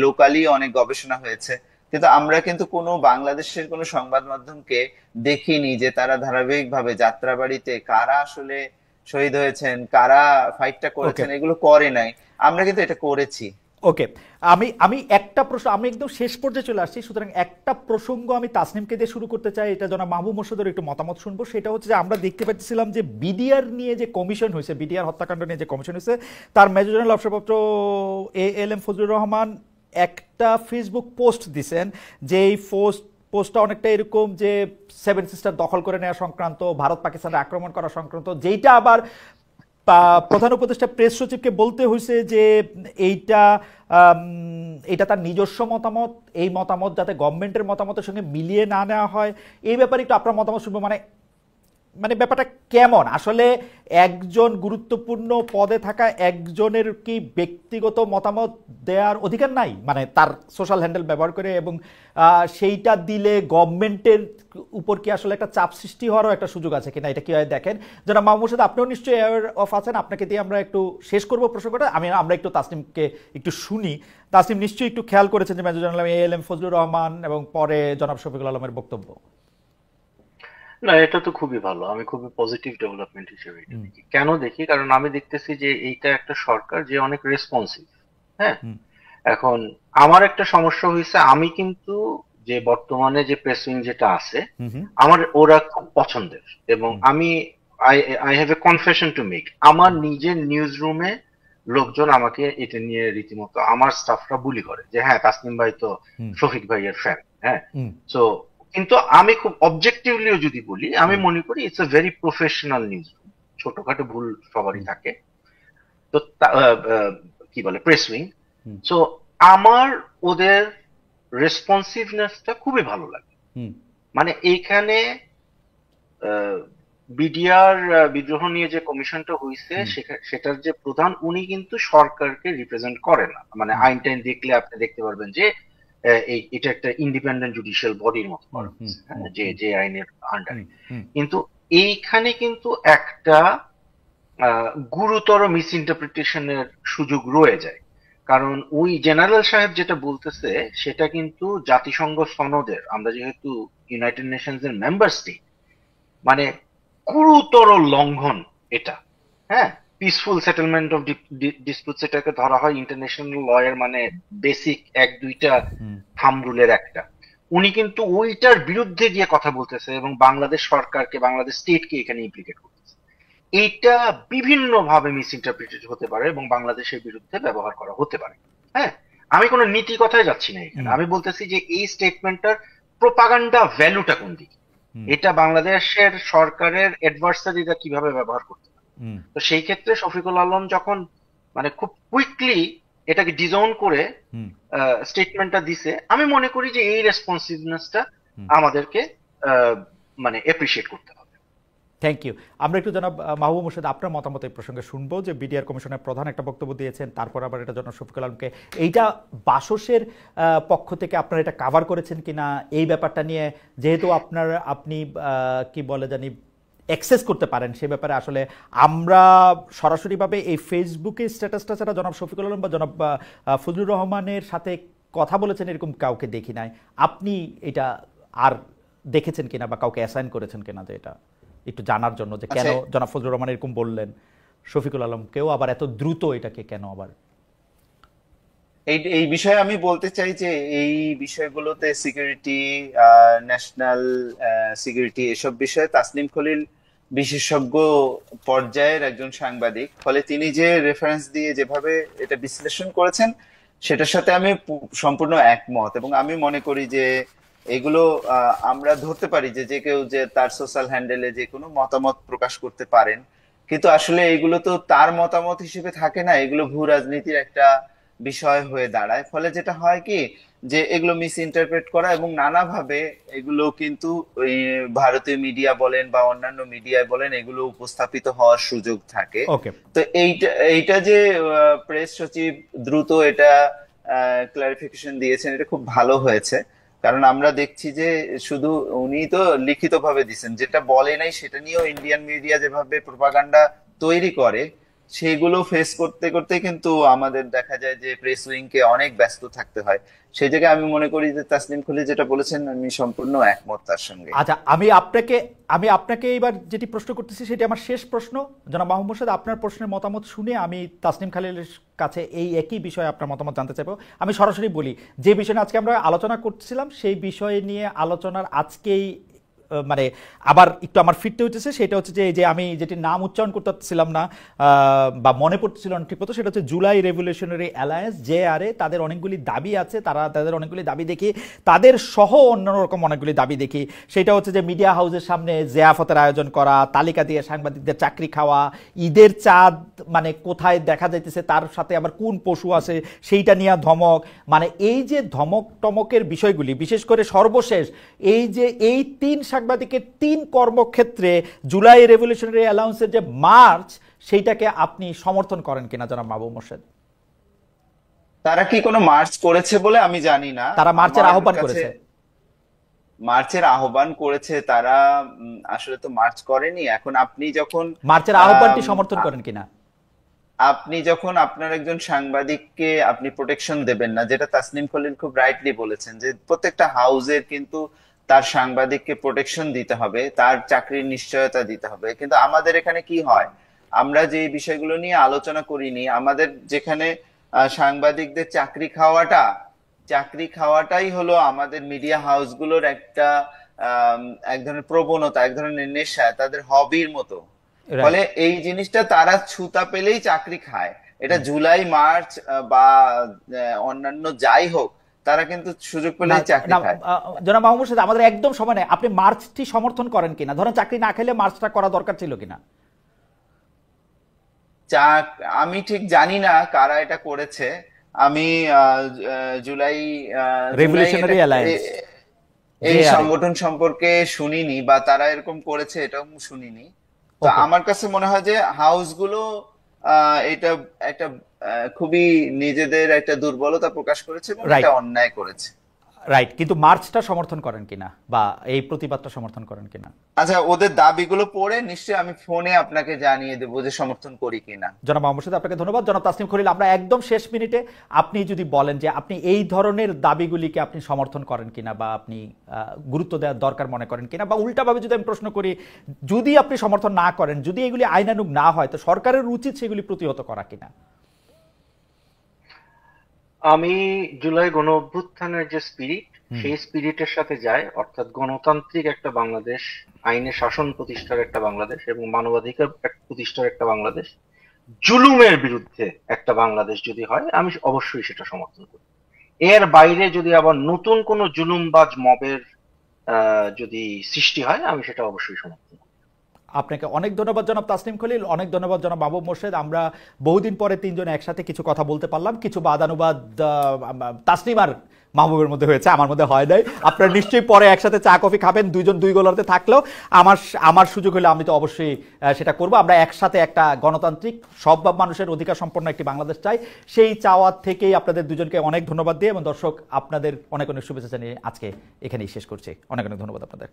লোকালি অনেক গবেষণা হয়েছে, কিন্তু আমরা কিন্তু কোনো বাংলাদেশের কোনো সংবাদ মাধ্যমকে দেখিনি যে তারা ধারাবাহিকভাবে যাত্রাবাড়িতে কারা আসলে শহীদ হয়েছেন, কারা ফাইটটা করেছেন, এগুলো করে নাই। আমরা কিন্তু এটা করেছি। ওকে, আমি একটা প্রশ্ন, আমি একদম শেষ পর্যায়ে চলে আসছি, সুতরাং একটা প্রসঙ্গ আমি তাসনিমকে দিয়ে শুরু করতে চাই, এটা জনাব মাহবুব মোর্শেদের একটু মতামত শুনবো। সেটা হচ্ছে যে আমরা দেখতে পাচ্ছিলাম যে বিডিআর নিয়ে যে কমিশন হয়েছে, বিডিআর হত্যাকাণ্ড নিয়ে যে কমিশন হয়েছে, তার মেজর জেনারেল অবসরপ্রাপ্ত ALM ফজলুর রহমান একটা ফেসবুক পোস্ট দিছেন, যে এই পোস্টটা অনেকটা এরকম যে সেভেন সিস্টার দখল করে নেওয়া সংক্রান্ত, ভারত পাকিস্তানের আক্রমণ করা সংক্রান্ত, যেইটা আবার প্রধান উপদেষ্টা প্রেস সচিবকে বলতে হয়েছে যে এইটা এটা তার নিজস্ব মতামত, এই মতামত যাতে গভর্নমেন্টের মতামতের সঙ্গে মিলিয়ে না নেওয়া হয়। এই ব্যাপারে একটু আপনার মতামত শুনবো। মানে মানে ব্যাপারটা কেমন আসলে? একজন গুরুত্বপূর্ণ পদে থাকা একজনের কি ব্যক্তিগত মতামত দেওয়ার অধিকার নাই, মানে তার সোশ্যাল হ্যান্ডেল ব্যবহার করে, এবং সেইটা দিলে গভর্নমেন্টের উপর কি আসলে একটা চাপ সৃষ্টি হওয়ারও একটা সুযোগ আছে কিনা, এটা কিভাবে দেখেন? যারা মাহমুদ সাহেব, আপনিও নিশ্চয়ই অ্যাওয়ার অফ আছেন, আপনাকে দিয়ে আমরা একটু শেষ করবো প্রসঙ্গটা। আমরা একটু তাসনিমকে একটু শুনি। তাসনিম নিশ্চয়ই একটু খেয়াল করেছেন যে major general ALM Fazlur Rahman এবং পরে জনাব শফিকুল আলমের বক্তব্য। না, এটা তো খুবই ভালো, আমি খুবই পজিটিভ ডেভেলপমেন্ট হিসেবে এটা দেখি। কেন দেখি? কারণ আমি দেখতেছি যে এইটা একটা সরকার যে অনেক রেসপন্সিভ। হ্যাঁ, এখন আমার একটা সমস্যা হয়েছে, আমি কিন্তু যে বর্তমানে যে প্রেস উইং যেটা আছে, আমার ওরা খুব পছন্দের, এবং আমি I have a confession to make. আমার নিজের নিউজ রুমে লোকজন আমাকে এটা নিয়ে রীতিমতো আমার স্টাফরা বুলি করে যে হ্যাঁ, তাসনিম ভাই তো শফিক ভাইয়ের ফ্যান। হ্যাঁ, সো কিন্তু আমি খুব অবজেক্টিভলিও যদি বলি, আমি মনে করি it's a very professional news room. ছোটখাটো ভুল সবারই থাকে, তো কি বলে প্রেস উইং। সো আমার ওদের রেসপন্সিভনেসটা খুবই ভালো লাগে। মানে এইখানে বিডিআর বিদ্রোহ নিয়ে যে কমিশনটা হয়েছে, সেটার যে প্রধান, উনি কিন্তু সরকারকে রিপ্রেজেন্ট করে না। মানে আইন টাইন দেখলে আপনি দেখতে পারবেন যে এটা একটা ইন্ডিপেন্ডেন্ট জুডিশিয়াল বডির মতো করা হয়েছে, যে আইনের আন্ডারে। কিন্তু এইখানে কিন্তু একটা গুরুতর মিস ইন্টারপ্রিটেশনের সুযোগ রয়ে যায়। কারণ ওই জেনারেল সাহেব যেটা বলতেছে সেটা কিন্তু জাতিসংঘ সনদের, আমরা যেহেতু ইউনাইটেড নেশনস এর মেম্বার স্টেট, মানে গুরুতর লঙ্ঘন এটা। হ্যাঁ, পিসফুল সেটেলমেন্ট অফ ডিসপিউটস এটাকে ধরা হয় ইন্টারন্যাশনাল লয়ের মানে বেসিক 1-2টা থাম রুলের একটা। উনি কিন্তু ওইটার বিরুদ্ধে গিয়ে কথা বলতেছে এবং বাংলাদেশ সরকারকে, বাংলাদেশ স্টেটকে এখানে ইমপ্লিকেট করতেছে। এইটা বিভিন্ন ভাবে মিস ইন্টারপ্রিটেড হতে পারে এবং বাংলাদেশের বিরুদ্ধে ব্যবহার করা হতে পারে। হ্যাঁ, আমি কোনো নীতি কথায় যাচ্ছি না এখানে, আমি বলতেছি যে এই স্টেটমেন্টটার প্রোপাগান্ডা ভ্যালুটা কোন দিকে, এটা বাংলাদেশের সরকারের অ্যাডভার্সারিরা কিভাবে ব্যবহার করতে পারে। তো সেই ক্ষেত্রে শফিকুল আলম যখন মানে খুব কুইকলি এটাকে ডিজাউন করে স্টেটমেন্টটা দিছে, আমি মনে করি যে এই রেসপন্সিভনেসটা আমাদেরকে মানে এপ্রিশিয়েট করতে হবে। Thank you. আমরা একটু জনাব মাহবুব মোর্শেদ আপনার মতামত এই প্রসঙ্গে শুনবো, যে বিডিআর কমিশনের প্রধান একটা বক্তব্য দিয়েছেন, তারপর আবার এটা জনাব শফিকুল আলমকে, এইটা বাসসের পক্ষ থেকে আপনারা এটা কাভার করেছেন কিনা এই ব্যাপারটা নিয়ে, যেহেতু আপনি কি বলে জানি অ্যাক্সেস করতে পারেন সে ব্যাপারে। আসলে আমরা সরাসরিভাবে এই ফেসবুকে স্ট্যাটাসটা ছাড়া জনাব শফিকুল আলম বা জনাব ফজলুর রহমানের সাথে কথা বলেছেন এরকম কাউকে দেখি নাই। আপনি এটা আর দেখেছেন কিনা বা কাউকে অ্যাসাইন করেছেন কিনা, যে এটা একটু জানার জন্য যে কেন জনাব ফজলুর রহমান এরকম বললেন, শফিকুল আলম কেউ আবার এত দ্রুত এটাকে কেন আবার? এই বিষয়ে আমি বলতে চাই যে এই বিষয়গুলোতে সিকিউরিটি, ন্যাশনাল সিকিউরিটি, এসব বিষয়ে তাসনিম খলিল বিশেষজ্ঞ পর্যায়ের একজন সাংবাদিক, ফলে তিনি যে রেফারেন্স দিয়ে যেভাবে এটা বিশ্লেষণ করেছেন সেটার সাথে আমি সম্পূর্ণ একমত। এবং আমি মনে করি যে এগুলো আমরা ধরতে পারি যে যে কেউ যে তার সোশ্যাল হ্যান্ডেলে যে কোনো মতামত প্রকাশ করতে পারেন, কিন্তু আসলে এগুলো তো তার মতামত হিসেবে থাকে না, এগুলো ভূ রাজনীতির একটা বিষয় হয়ে দাঁড়ায়। ফলে যেটা হয় কি, যে এগুলো মিস ইন্টারপ্রেট করা এবং নানাভাবে এগুলো কিন্তু ওই ভারতীয় মিডিয়া বলেন বা অন্যান্য মিডিয়ায় বলেন, এগুলো উপস্থাপিত হওয়ার সুযোগ থাকে। তো এইটা যে প্রেস সচিব দ্রুত এটা ক্লারিফিকেশন দিয়েছেন, এটা খুব ভালো হয়েছে। কারণ আমরা দেখছি যে শুধু উনি তো লিখিত ভাবে দিচ্ছেন, যেটা বলে নাই সেটা নিয়েও ইন্ডিয়ান মিডিয়া যেভাবে প্রোপাগান্ডা তৈরি করে, সেগুলো ফেস করতে করতে কিন্তু আমাদের দেখা যায় যে প্রেস উইং কে অনেক ব্যস্ত থাকতে হয়। সেই জায়গায় আমি মনে করি যে তাসনিম খলিল যেটা বলেছেন আমি সম্পূর্ণ একমত তার সঙ্গে। আচ্ছা, আমি আপনাকে এবার যেটি প্রশ্ন করতেছি সেটি আমার শেষ প্রশ্ন। জনাব মাহমুদ মোর্শেদ, আপনার প্রশ্নের মতামত শুনে আমি তাসনিম খলিলের কাছে এই একই বিষয়ে আপনার মতামত জানতে চাইবো। আমি সরাসরি বলি, যে বিষয় নিয়ে আজকে আমরা আলোচনা করছিলাম সেই বিষয় নিয়ে আলোচনার আজকেই মানে আবার একটু আমার ফিরতে হচ্ছে, সেটা হচ্ছে যে এই যে আমি যেটি নাম উচ্চারণ করতে পারছিলাম না বা মনে পড়তেছিল না ঠিক মতো, সেটা হচ্ছে জুলাই রেভলিউশনারি অ্যালায়েন্স, JRA। তাদের অনেকগুলি দাবি আছে, তাদের অনেকগুলি দাবি দেখি, তাদের সহ অন্যরকম অনেকগুলি দাবি দেখি। সেটা হচ্ছে যে মিডিয়া হাউসের সামনে জিয়াফতের আয়োজন করা, তালিকা দিয়ে সাংবাদিকদের চাকরি খাওয়া, ঈদের চাঁদ মানে কোথায় দেখা যাইতেছে তার সাথে আবার কোন পশু আছে সেইটা নিয়ে ধমক, মানে এই যে ধমক টমকের বিষয়গুলি, বিশেষ করে সর্বশেষ এই যে এই 3 সাংবাদিকের 3 কর্মক্ষেত্রে জুলাই রেভলিউশনারি অ্যালাউন্সের যে মার্চ, সেইটাকে আপনি সমর্থন করেন কিনা জনাব মাহবুব মোর্শেদ? তারা কি কোনো মার্চ করেছে বলে আমি জানি না। তারা মার্চের আমার আহ্বান কাছে করেছে। মার্চের আহ্বান করেছে তারা, আসলে তো মার্চ করেনি। এখন আপনি যখন মার্চের আহ্বানটি সমর্থন করেন কিনা? আপনি যখন আপনার একজন সাংবাদিককে আপনি প্রোটেকশন দেবেন না, যেটা তাসনিম খলিল খুব রাইটলি বলেছেন, যে প্রত্যেকটা হাউজের কিন্তু তার সাংবাদিককে প্রোটেকশন দিতে হবে, তার চাকরির নিশ্চয়তা দিতে হবে। কিন্তু আমাদের এখানে কি হয়, আমরা যে বিষয়গুলো নিয়ে আলোচনা করিনি, আমাদের যেখানে সাংবাদিকদের চাকরি খাওয়াটাই হলো আমাদের মিডিয়া হাউসগুলোর একটা এক ধরনের প্রবণতা, এক ধরনের নেশা, তাদের হবির মতো। ফলে এই জিনিসটা তারা ছুতা পেলেই চাকরি খায়। এটা জুলাই মার্চ বা অন্যান্য যাই হোক, তারা কিন্তু সুযোগ পেলেই চাকরি খায়। জনাব মাহমুদ মোর্শেদ, আমাদের একদম সময় নেই, আপনি মার্চটি সমর্থন করেন কিনা? ধরেন চাকরি না খেলে মার্চটা করা দরকার ছিল কিনা? আমি ঠিক জানি না কারা এটা করেছে। আমি জুলাই রেভলিউশনারি অ্যালায়েন্স, এই JRA। সংগঠন সম্পর্কে শুনিনি, বা তারা এরকম করেছে এটাও শুনিনি। তো Okay. আমার কাছে মনে হয় যে হাউসগুলো এটা একটা খুবই নিজেদের একটা দুর্বলতা প্রকাশ করেছে এবং Right. এটা অন্যায় করেছে। রাইট, কিন্তু মার্চটা সমর্থন করেন কিনা বা এই প্রতিবাদটা সমর্থন করেন কিনা? আচ্ছা, ওদের দাবিগুলো পড়ে নিশ্চয়ই আমি ফোনে আপনাকে জানিয়ে দেবো যে সমর্থন করি কিনা। জনাব মাহমুদ মোর্শেদ, আপনাকে ধন্যবাদ। জনাব তাসনিম খলিল, আমরা একদম শেষ মিনিটে আপনি যদি বলেন যে আপনি এই ধরনের দাবিগুলিকে আপনি সমর্থন করেন কিনা বা আপনি গুরুত্ব দেওয়ার দরকার মনে করেন কিনা, বা উল্টাভাবে যদি আমি প্রশ্ন করি, যদি আপনি সমর্থন না করেন, যদি এগুলি আইনানুগ না হয়, তো সরকারের উচিত সেগুলি প্রতিহত করা কিনা? আমি জুলাই গণ অভ্যুত্থানের যে স্পিরিট, সেই স্পিরিটের সাথে যায়, অর্থাৎ গণতান্ত্রিক একটা বাংলাদেশ, আইনের শাসন প্রতিষ্ঠার একটা বাংলাদেশ এবং মানবাধিকার প্রতিষ্ঠার একটা বাংলাদেশ, জুলুমের বিরুদ্ধে একটা বাংলাদেশ যদি হয়, আমি অবশ্যই সেটা সমর্থন করি। এর বাইরে যদি আবার নতুন কোনো জুলুমবাজ মবের যদি সৃষ্টি হয়, আমি সেটা অবশ্যই সমর্থন করি। আপনাকে অনেক ধন্যবাদ জনাব তাসনিম খলিল, অনেক ধন্যবাদ জনাব মাহবুব মোর্শেদ। আমরা বহুদিন পরে 3 জন একসাথে কিছু কথা বলতে পারলাম। কিছু বাদানুবাদ তাসনিম আর মাহবুবের মধ্যে হয়েছে, আমার মধ্যে হয় নাই। আপনারা নিশ্চয়ই পরে একসাথে চা কফি খাবেন, 2 জন 2 গোলাতে থাকলেও আমার সুযোগ হলে আমি তো অবশ্যই সেটা করব। আমরা একসাথে একটা গণতান্ত্রিক সব মানুষের অধিকার সম্পন্ন একটি বাংলাদেশ চাই। সেই চাওয়ার থেকেই আপনাদের দুজনকে অনেক ধন্যবাদ দিয়ে এবং দর্শক আপনাদের অনেক অনেক শুভেচ্ছা জানিয়ে আজকে এখানেই শেষ করছি। অনেক অনেক ধন্যবাদ আপনাদের।